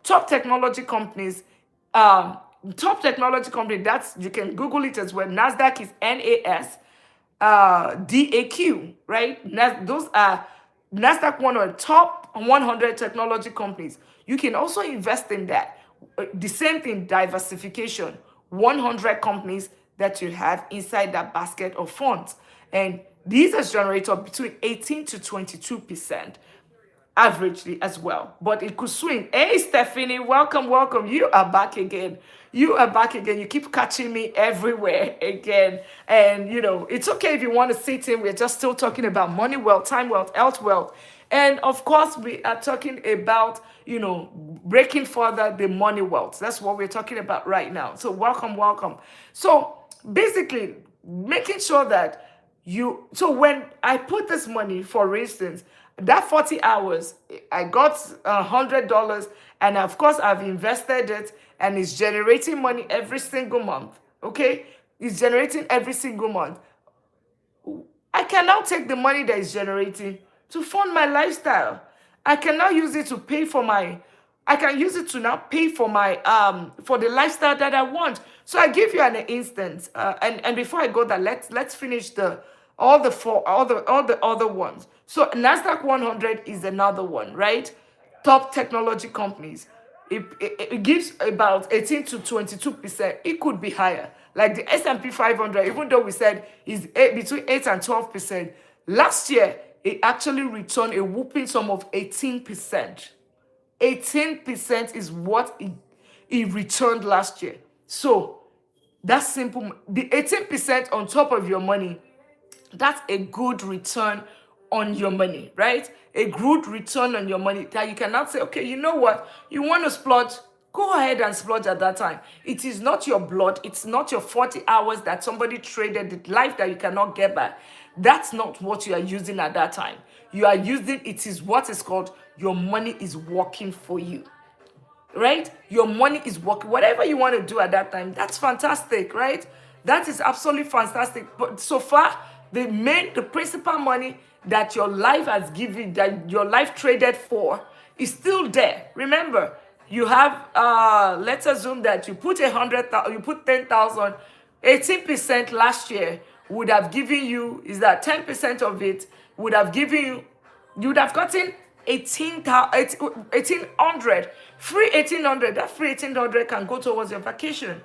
Speaker 1: top technology companies, that's, you can Google it as well. NASDAQ is NASDAQ, right? Those are NASDAQ 100, top 100 technology companies. You can also invest in that. The same thing, diversification. 100 companies that you have inside that basket of funds. And these are generated between 18 to 22% averagely as well, but it could swing. Hey, Stephanie, welcome, welcome. You are back again. You are back again. You keep catching me everywhere again. And, it's okay if you want to sit in. We're just still talking about money wealth, time wealth, health wealth. And of course, we are talking about, breaking further the money wealth. That's what we're talking about right now. So welcome, welcome. So basically, making sure that so when I put this money, for instance, that 40 hours, I got $100, and of course I've invested it, and it's generating money every single month. Okay, it's generating every single month. I can now take the money that is generating to fund my lifestyle. I can now use it to pay for I can use it to now pay for my for the lifestyle that I want. So I give you an instance, and before I go there, let's finish all the other ones. So NASDAQ 100 is another one, right? Top technology companies. It gives about 18 to 22%. It could be higher. Like the S&P 500, even though we said is between 8 and 12%, last year it actually returned a whooping sum of 18%. 18% is what it returned last year. So that's simple. The 18% on top of your money, that's a good return on your money, right? A good return on your money that you cannot say, okay, you know what? You want to splurge? Go ahead and splurge at that time. It is not your blood. It's not your 40 hours that somebody traded, the life that you cannot get back. That's not what you are using at that time. You are using, it is what is called, your money is working for you. Right? Your money is working. Whatever you want to do at that time, that's fantastic, right? That is absolutely fantastic. But so far, the principal money that your life has given, that your life traded for, is still there. Remember, you have let's assume that you put 100,000, you put 10,000, 18% last year would have given you, is that 10% of it would have given you, you would have gotten 1800. Free 1800. That free 1800 can go towards your vacation.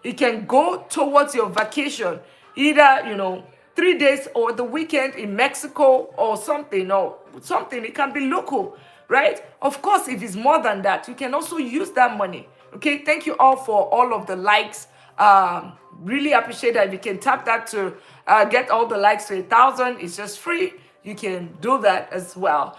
Speaker 1: It can go towards your vacation, either 3 days or the weekend in Mexico or something. It can be local, right? Of course, if it's more than that, you can also use that money. Okay, thank you all for all of the likes. Really appreciate that. If you can tap that to get all the likes to 1,000, it's just free. You can do that as well.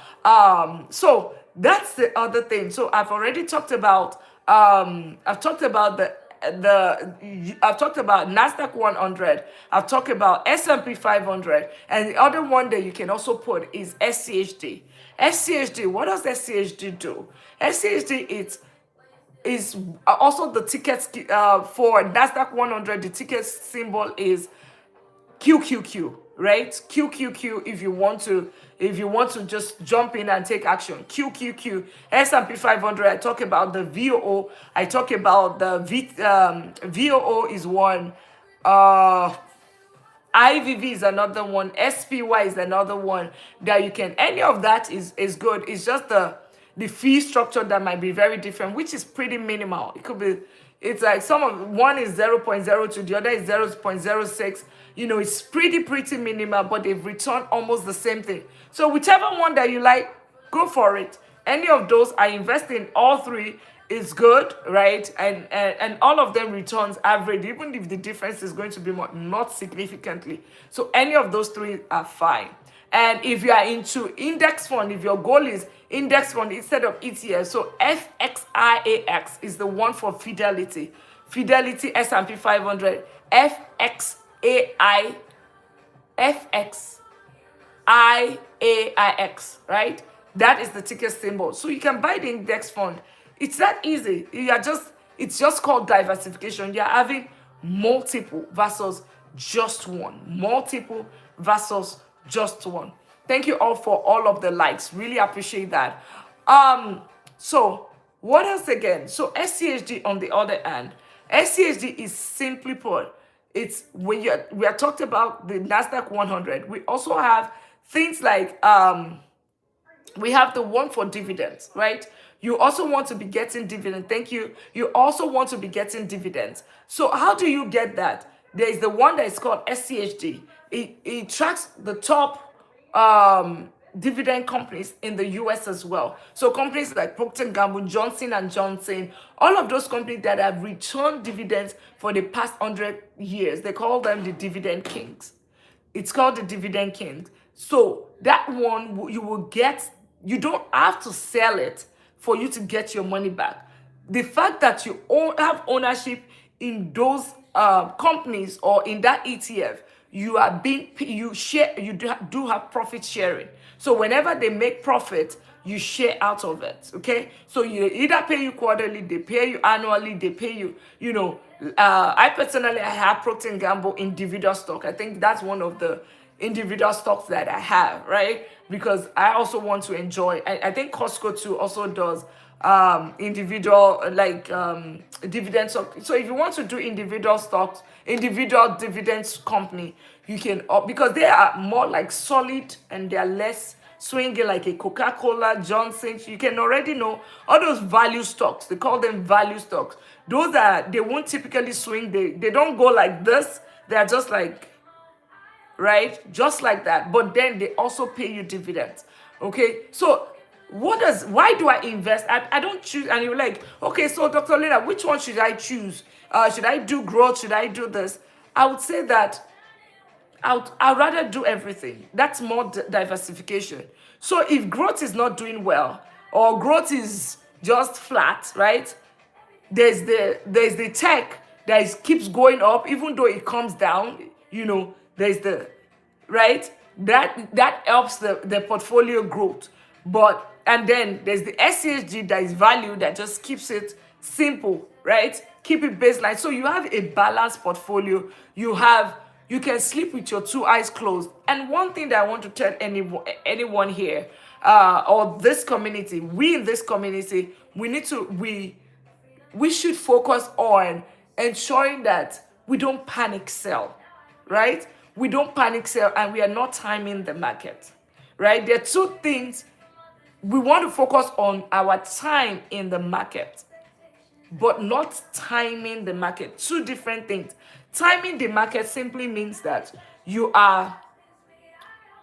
Speaker 1: So that's the other thing. So I've already talked about I've talked about I've talked about NASDAQ 100. I've talked about S&P 500, and the other one that you can also put is SCHD. SCHD. What does SCHD do? SCHD is also the ticket for NASDAQ 100. The ticket symbol is QQQ, right? QQQ if you want to just jump in and take action. QQQ. S&P 500, I talk about the VOO. I talk about the VOO is one. IVV is another one. SPY is another one that you can, any of that is good. It's just the fee structure that might be very different, which is pretty minimal. It could be, it's like one is 0.02, the other is 0.06. It's pretty minimal, but they've returned almost the same thing. So whichever one that you like, go for it. Any of those, I invest in all three, is good, right? And all of them returns average, even if the difference is going to be more, not significantly. So any of those three are fine. And if you are into index fund, if your goal is index fund instead of ETF, so FXIAX is the one for Fidelity. Fidelity S&P 500, FXIAX, right? That is the ticker symbol. So you can buy the index fund. It's that easy. It's just called diversification. You're having multiple versus just one. Multiple versus just one. Thank you all for all of the likes. Really appreciate that. So what else again? So SCHD on the other hand, SCHD is simply put, it's when we are talked about the NASDAQ 100. We also have things like We have the one for dividends, right? You also want to be getting dividend. Thank you. You also want to be getting dividends. So how do you get that? There is the one that is called SCHD. It tracks the top dividend companies in the US as well. So companies like Procter & Gamble, Johnson and Johnson, all of those companies that have returned dividends for the past 100 years, they call them the dividend kings. It's called the dividend king. So that one you will get, you don't have to sell it for you to get your money back. The fact that you have ownership in those companies or in that ETF, you are being, you share, you do have profit sharing. So whenever they make profit, you share out of it. Okay, so you either pay you quarterly, they pay you annually, they pay you, you know. I personally, I have Procter & Gamble individual stock. I think that's one of the individual stocks that I have, right? Because I also want to enjoy. I think Costco too also does individual dividend stock. So if you want to do individual stocks, individual dividends company, you can, because they are more like solid and they are less swinging like a Coca-Cola, Johnson. You can already know all those value stocks. They call them value stocks. Those are, they won't typically swing. They don't go like this. They are just like, right? Just like that. But then they also pay you dividends. Okay? So why do I invest? I don't choose. And you're like, okay, so Dr. Lina, which one should I choose? Should I do growth? Should I do this? I would say that I'd rather do everything. That's more diversification. So if growth is not doing well or growth is just flat, right? There's the tech that keeps going up even though it comes down. You know, there's the right that helps the portfolio growth. But and then there's the SCHG that is value that just keeps it simple, right? Keep it baseline. So you have a balanced portfolio. You can sleep with your two eyes closed. And one thing that I want to tell anyone here, or this community, we in this community, we should focus on ensuring that we don't panic sell, right? We don't panic sell and we are not timing the market, right? There are two things. We want to focus on our time in the market, but not timing the market. Two different things. Timing the market simply means that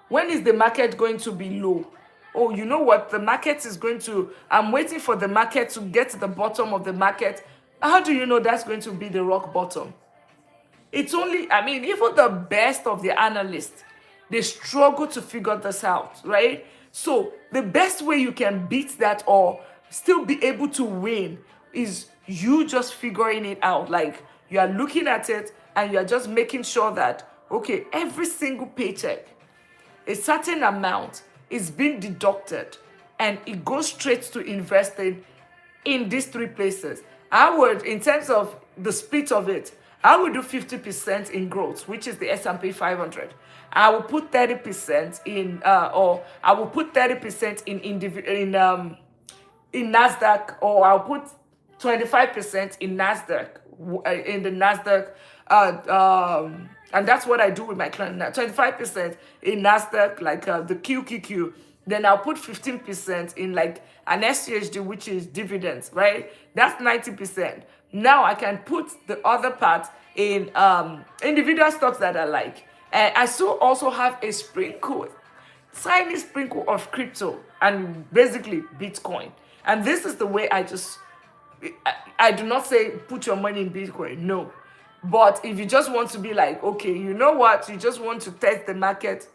Speaker 1: when is the market going to be low? Oh, you know what? The market is going to, I'm waiting for the market to get to the bottom of the market. How do you know that's going to be the rock bottom? It's only, I mean, even the best of the analysts, they struggle to figure this out, right? So the best way you can beat that or still be able to win is you just figuring it out. Like you are looking at it and you are just making sure that, okay, every single paycheck, a certain amount is being deducted and it goes straight to investing in these three places. I would, in terms of the split of it, I would do 50% in growth, which is the S&P 500. I will put 30% in, or I will put 30% in Nasdaq, or I'll put 25% in Nasdaq, in the Nasdaq, and that's what I do with my client now. 25% in Nasdaq, like the QQQ. Then I'll put 15% in like an SCHD, which is dividends, right? That's 90%. Now I can put the other part in individual stocks that I like. And I still also have a tiny sprinkle of crypto and basically Bitcoin. And this is the way I do not say put your money in Bitcoin, no. But if you just want to be like, okay, you know what? You just want to test the market.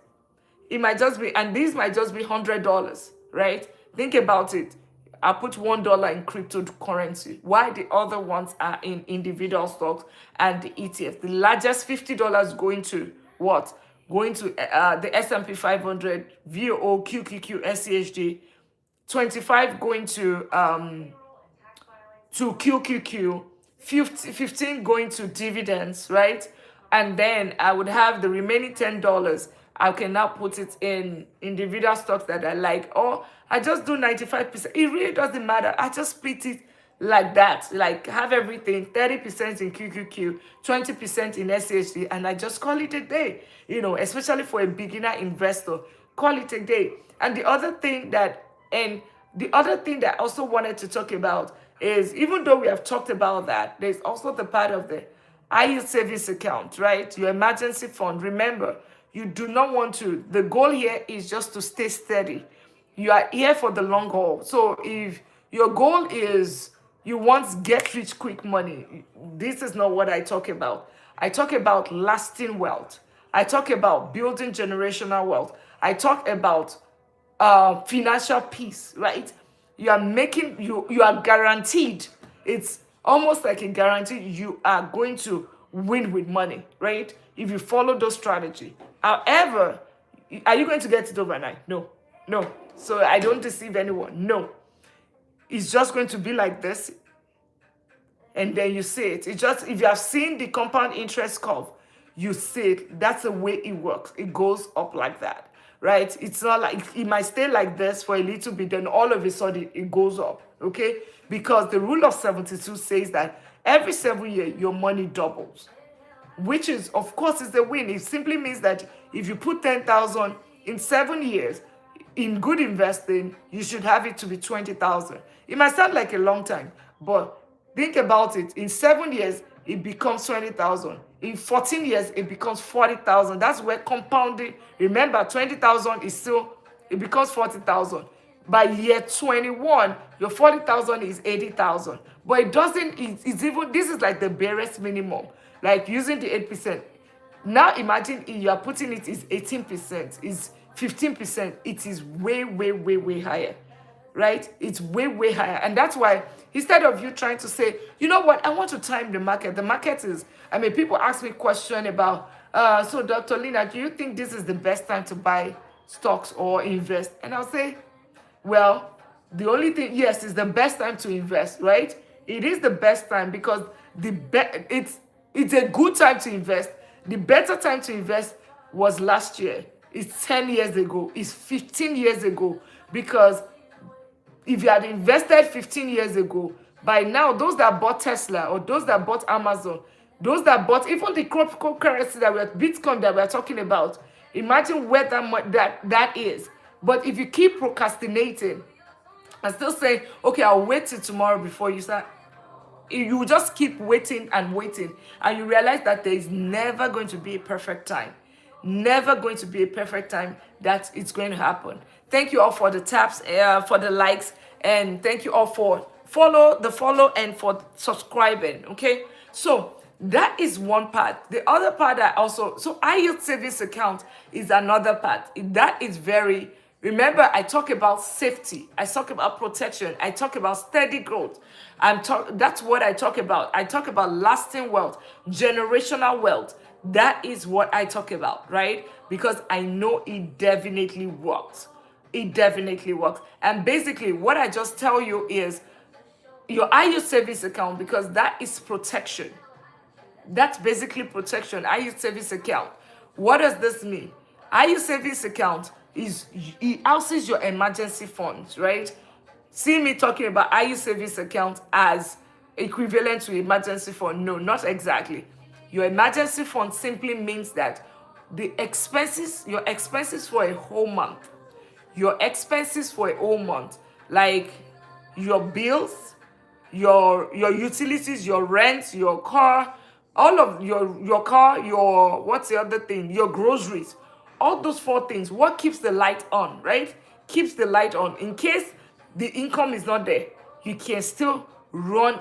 Speaker 1: It might just be, and these might just be $100, right? Think about it. I put $1 in cryptocurrency. Why the other ones are in individual stocks and the ETF. The largest $50 going to what? Going to the S&P 500, VOO, QQQ, SCHD. 25 going to QQQ. 15 going to dividends, right? And then I would have the remaining $10. I can now put it in individual stocks that I like, or I just do 95%. It really doesn't matter. I just split it like that. Like have everything 30% in QQQ, 20% in SHD, and I just call it a day. Especially for a beginner investor, call it a day. And the other thing that I also wanted to talk about is, even though we have talked about that, there's also the part of the IU savings account, right? Your emergency fund. Remember, you do not want to, the goal here is just to stay steady. You are here for the long haul. So if your goal is you want get rich quick money, this is not what I talk about. I talk about lasting wealth. I talk about building generational wealth. I talk about financial peace, right? You are guaranteed. It's almost like a guarantee you are going to win with money, right? If you follow those strategy. However, are you going to get it overnight? No. So I don't deceive anyone. No. It's just going to be like this, and then you see it. It's just, if you have seen the compound interest curve, you see it. That's the way it works. It goes up like that, right? It's not like it might stay like this for a little bit, then all of a sudden it goes up, okay? Because the rule of 72 says that every 7 years your money doubles, which is, of course, is a win. It simply means that if you put 10,000 in 7 years in good investing, you should have it to be 20,000. It might sound like a long time, but think about it. In 7 years, it becomes 20,000. In 14 years, it becomes 40,000. That's where compounding. Remember, 20,000 is still, it becomes 40,000. By year 21, your 40,000 is 80,000. But it doesn't, it's even, this is like the barest minimum. Like using the 8%. Now imagine if you are putting it is 18%, is 15%. It is way, way, way, way higher. Right? It's way, way higher. And that's why, instead of you trying to say, you know what, I want to time the market is, people ask me a question about, so Dr. Lina, do you think this is the best time to buy stocks or invest? And I'll say, well, the only thing, yes, it's the best time to invest, right? It is the best time because it's a good time to invest. The better time to invest was last year. It's 10 years ago. It's 15 years ago. Because if you had invested 15 years ago, by now, those that bought Tesla or those that bought Amazon, those that bought even the cryptocurrency Bitcoin that we're talking about, imagine where that is. But if you keep procrastinating and still saying, okay, I'll wait till tomorrow before you start, you just keep waiting, and you realize that there is never going to be a perfect time. Never going to be a perfect time that it's going to happen. Thank you all for the taps, for the likes, and thank you all for follow and for subscribing. Okay, so that is one part. The other part IU savings account is another part. That is very. Remember, I talk about safety. I talk about protection. I talk about steady growth. That's what I talk about. I talk about lasting wealth, generational wealth. That is what I talk about, right? Because I know it definitely works. It definitely works. And basically, what I just tell you is your IU savings account, because that is protection. That's basically protection. IU savings account. What does this mean? IU savings account it houses your emergency funds, right? See me talking about IU savings account as equivalent to emergency fund. No, not exactly. Your emergency fund simply means that your expenses for a whole month, like your bills, your utilities, your rent, your car, all of your car, what's the other thing? Your groceries. All those 4 things, what keeps the light on, right? Keeps the light on. In case the income is not there, you can still run.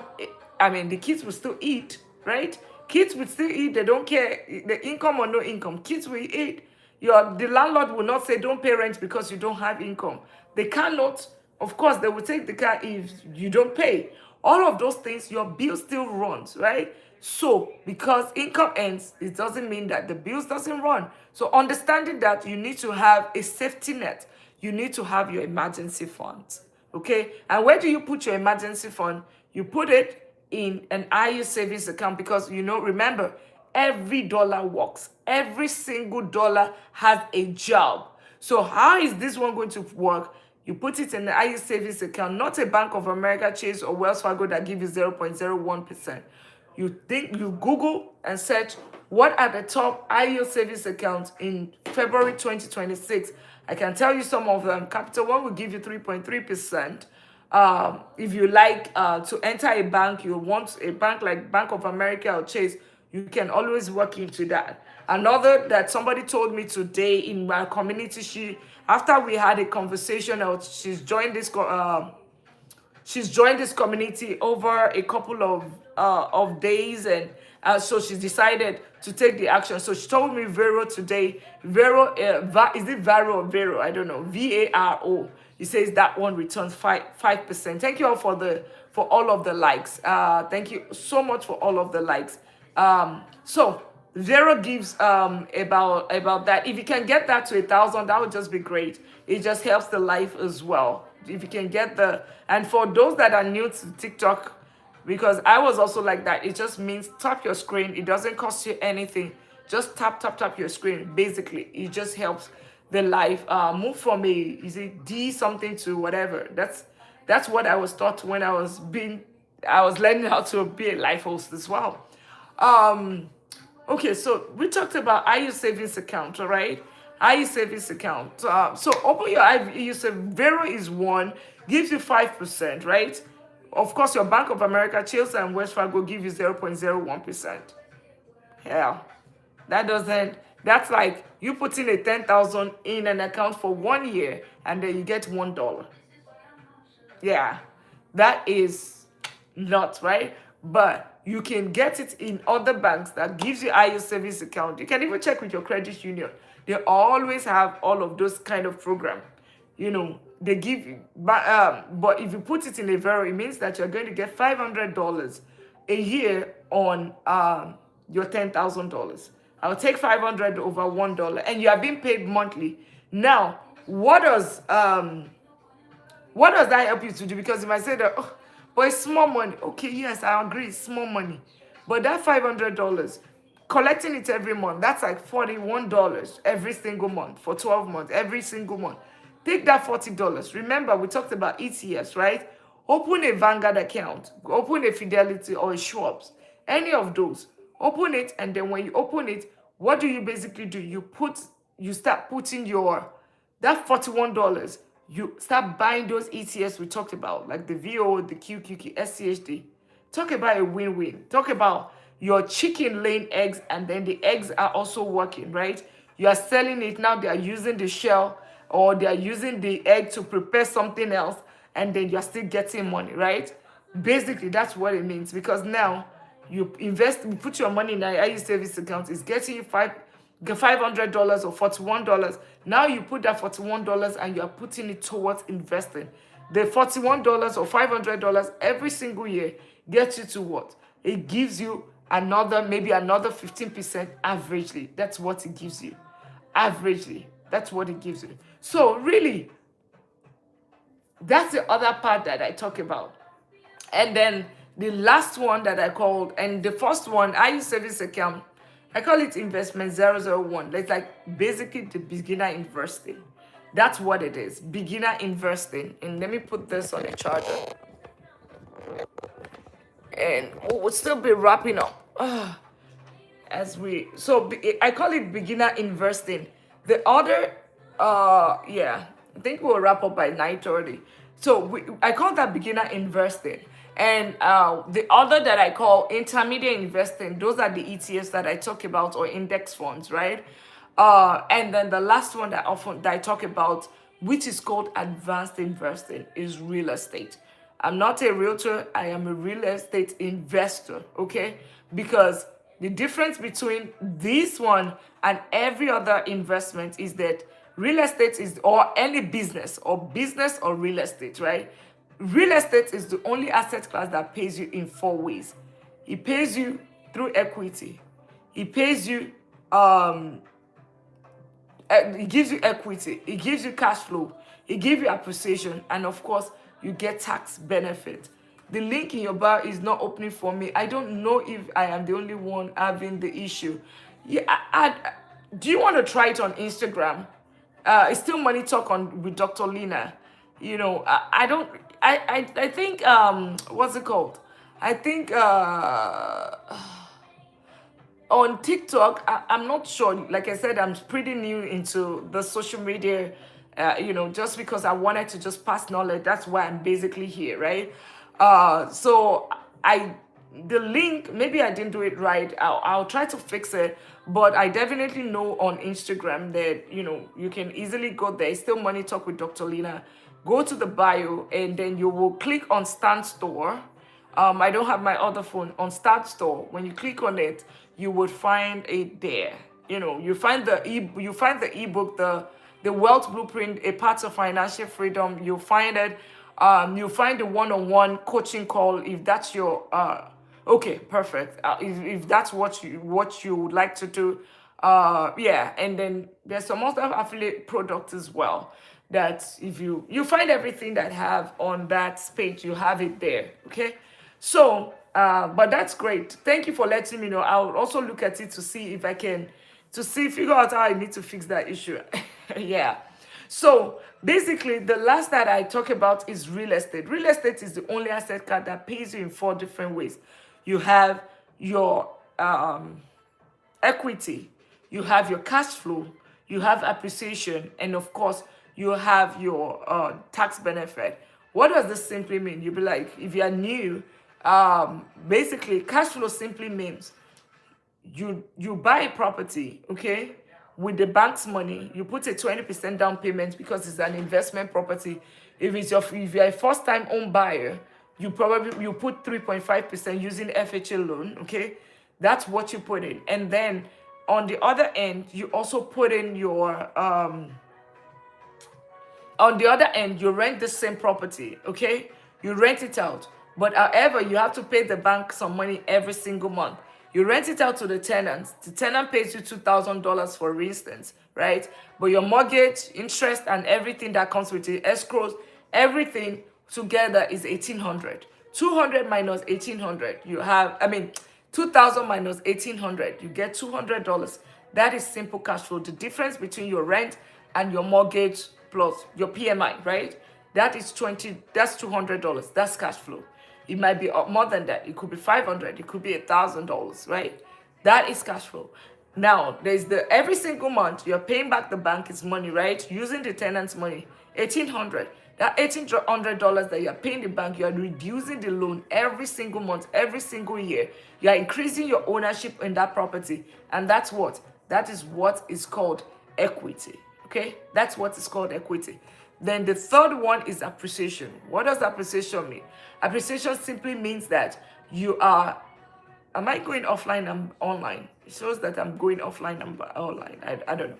Speaker 1: The kids will still eat, right? Kids will still eat. They don't care the income or no income. Kids will eat. The landlord will not say don't pay rent because you don't have income. They cannot. Of course, they will take the car if you don't pay. All of those things, your bill still runs, right? So, because income ends, it doesn't mean that the bills doesn't run. So, understanding that you need to have a safety net, you need to have your emergency funds, okay? And where do you put your emergency fund? You put it in an IU savings account because, remember, every dollar works. Every single dollar has a job. So, how is this one going to work? You put it in the IU savings account, not a Bank of America, Chase, or Wells Fargo that give you 0.01%. You Google and search what are the top IU savings accounts in February 2026. I can tell you some of them. Capital One will give you 3.3%. If you like to enter a bank, you want a bank like Bank of America or Chase, you can always work into that. Another that somebody told me today in my community, after we had a conversation, she's joined this community over a couple of days, and so she's decided to take the action. So she told me Vero today. Vero, is it Varo or Vero? I don't know. VARO. He says that one returns 5%. Thank you all for all of the likes. Thank you so much for all of the likes. So Vero gives about that. If you can get that to 1,000, that would just be great. It just helps the life as well. If you can get and for those that are new to TikTok, because I was also like that, it just means tap your screen. It doesn't cost you anything. Just tap your screen. Basically, it just helps the life move from is it D something to whatever. That's what I was taught when I was learning how to be a life host as well. Okay, so we talked about IU savings account, all right? IU savings account. So open your IU savings. Vero is one, gives you 5%, right? Of course, your Bank of America, Chase, and Wells Fargo give you 0.01%. Yeah, that's like you put in a 10,000 in an account for 1 year, and then you get $1. Yeah, that is not right, but you can get it in other banks that gives you IU savings account. You can even check with your credit union. They always have all of those kind of program. They give you, but if you put it in a Vero, it means that you're going to get $500 a year on your $10,000. I'll take 500 over $1, and you are being paid monthly. Now, what does that help you to do? Because you might say that, oh, but it's small money. Okay, yes, I agree, it's small money. But that $500, collecting it every month, that's like $41 every single month for 12 months, every single month. Take that $40. Remember, we talked about ETFs, right? Open a Vanguard account, open a Fidelity or a Schwab's, any of those. Open it, and then when you open it, what do you basically do? You start putting that $41. You start buying those ETFs we talked about, like the VO, the QQQ, SCHD. Talk about a win-win. Talk about your chicken laying eggs, and then the eggs are also working, right? You are selling it now. They are using the shell, or they are using the egg to prepare something else, and then you're still getting money, right? Basically, that's what it means, because now you put your money in an IU savings account, it's getting you $500 or $41. Now you put that $41 and you're putting it towards investing. The $41 or $500 every single year gets you to what? It gives you maybe another 15% averagely. That's what it gives you. Averagely. That's what it gives you. So really, that's the other part that I talk about. And then the last one that I called, and the first one, IU savings account, I call it investment 001. It's like basically the beginner investing. That's what it is, beginner investing. And let me put this on a charger. And we'll still be wrapping up. I call it beginner investing. The other, I think we'll wrap up by 9:30. So I call that beginner investing. And the other that I call intermediate investing, those are the ETFs that I talk about, or index funds, right? And then the last one that I talk about, which is called advanced investing, is real estate. I'm not a realtor, I am a real estate investor, okay? Because the difference between this one and every other investment is that real estate or any business or real estate, right? Real estate is the only asset class that pays you in 4 ways. It pays you through equity. It pays you, it gives you equity. It gives you cash flow. It gives you appreciation. And of course, you get tax benefit. The link in your bio is not opening for me. I don't know if I am the only one having the issue. Yeah, do you want to try it on Instagram? It's still Money Talk with Dr. Lina. I don't, I think, what's it called? I think, on TikTok, I'm not sure. Like I said, I'm pretty new into the social media. Just because I wanted to just pass knowledge, that's why I'm basically here, right? So I, the link, maybe I didn't do it right. I'll try to fix it, but I definitely know on Instagram that you can easily go there. It's still Money Talk with Dr. Lina. Go to the bio, and then you will click on Stand Store. I don't have my other phone. On Start Store, when you click on it, you would find it there. You find the ebook, the Wealth Blueprint, a part of financial freedom. You'll find it. You'll find the one-on-one coaching call if that's your okay, perfect. If that's what you would like to do, yeah. And then there's some other affiliate products as well, that if you find everything that have on that page, you have it there. Okay. So, but that's great. Thank you for letting me know. I'll also look at it to see if I can, figure out how I need to fix that issue. Yeah. So basically, the last that I talk about is real estate. Real estate is the only asset card that pays you in 4 different ways. You have your equity, you have your cash flow, you have appreciation, and of course, you have your tax benefit. What does this simply mean? You'll be like, if you are new, basically, cash flow simply means you buy a property, okay, with the bank's money. You put a 20% down payment because it's an investment property. If you're a first time home buyer, you put 3.5% using FHA loan, okay. That's what you put in. And then on the other end, you also put in your on the other end, you rent the same property, okay? You rent it out. But however, you have to pay the bank some money every single month. You rent it out to the tenant. The tenant pays you $2,000, for instance, right? But your mortgage, interest, and everything that comes with it, escrows, everything together is $1,800. 200 minus 1,800, you have, 2,000 minus 1,800, you get $200. That is simple cash flow. The difference between your rent and your mortgage plus your PMI, right? That's $200. That's cash flow. It might be more than that. It could be 500. It could be $1,000, right? That is cash flow. Now, there's every single month you're paying back the bank its money, right? Using the tenant's money, 1,800. That $1,800 that you're paying the bank, you're reducing the loan every single month, every single year. You're increasing your ownership in that property. And that is what is called equity. Okay? That's what is called equity. Then the third one is appreciation. What does appreciation mean? Appreciation simply means that you are, am I going offline and online? It shows that I'm going offline and online. I don't know.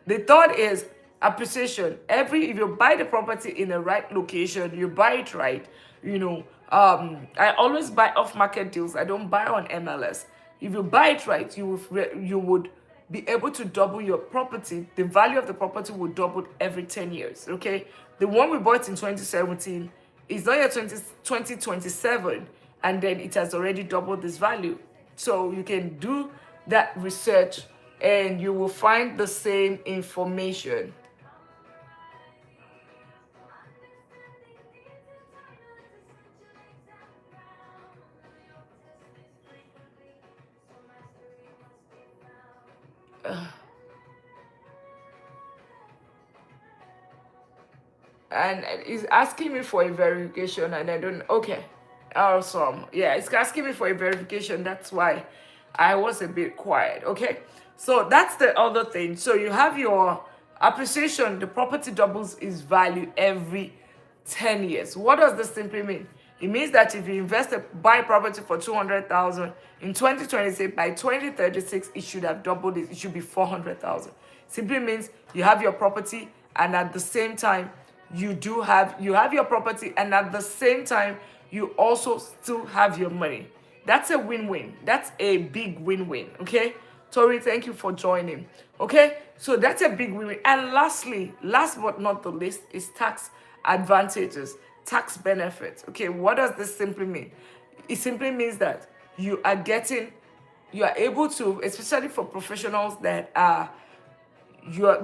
Speaker 1: The third is appreciation. If you buy the property in the right location, you buy it right. I always buy off-market deals. I don't buy on MLS. If you buy it right, you would be able to double your property. The value of the property will double every 10 years, okay? The one we bought in 2017 is not yet 2027, and then it has already doubled this value. So you can do that research and you will find the same information. And it's asking me for a verification, and I don't. Okay, awesome. Yeah, it's asking me for a verification. That's why I was a bit quiet. Okay, so that's the other thing. So you have your appreciation. The property doubles its value every 10 years. What does this simply mean? It means that if you buy property for 200,000 in 2026, by 2036 it should have doubled it. It should be 400,000. Simply means you have your property, and at the same time you have your property, and at the same time you also still have your money. That's a win-win. That's a big win-win. Okay, Tori, thank you for joining. Okay, so that's a big win-win. And lastly, last but not the least, is tax advantages, tax benefits. Okay, what does this simply mean? It simply means that you are able to, especially for professionals that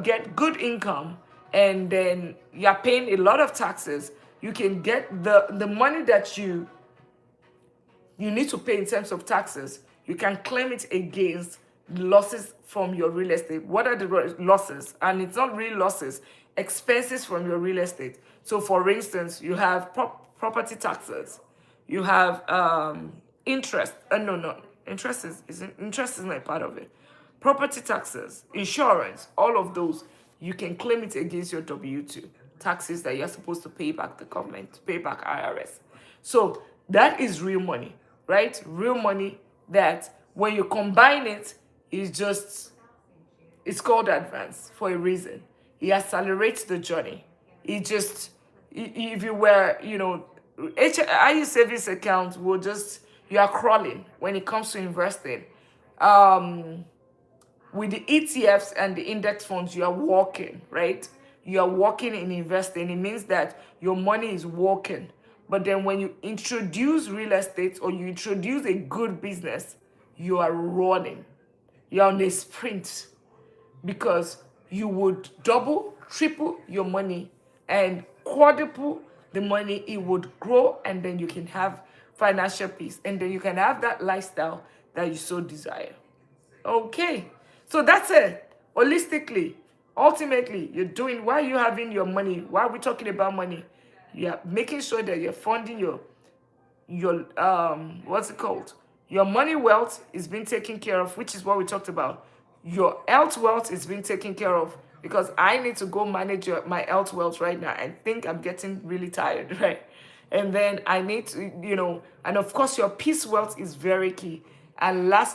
Speaker 1: get good income, and then you're paying a lot of taxes, you can get the money that you need to pay in terms of taxes, you can claim it against losses from your real estate. What are the losses? And it's not really losses, expenses from your real estate. So for instance, you have property taxes, you have interest. No, interest is not part of it. Property taxes, insurance, all of those, you can claim it against your W-2 taxes that you're supposed to pay back the government, pay back IRS. So that is real money, right? Real money that when you combine it, it's called advance for a reason. It accelerates the journey. It just, if you were, IU savings account will just, you are crawling when it comes to investing. With the ETFs and the index funds, you are walking, right? You are walking in investing. It means that your money is walking. But then when you introduce real estate or you introduce a good business, you are running. You're on a sprint because you would double, triple your money and quadruple the money. It would grow, and then you can have financial peace, and then you can have that lifestyle that you so desire. Okay, so that's it. Holistically, ultimately, you're doing, while you're having your money, while we're talking about money, you're making sure that you're funding your what's it called? Your money wealth is being taken care of, which is what we talked about. Your health wealth is being taken care of, because I need to go manage my health wealth right now. I think I'm getting really tired, right? And then I need to, and of course, your peace wealth is very key. And last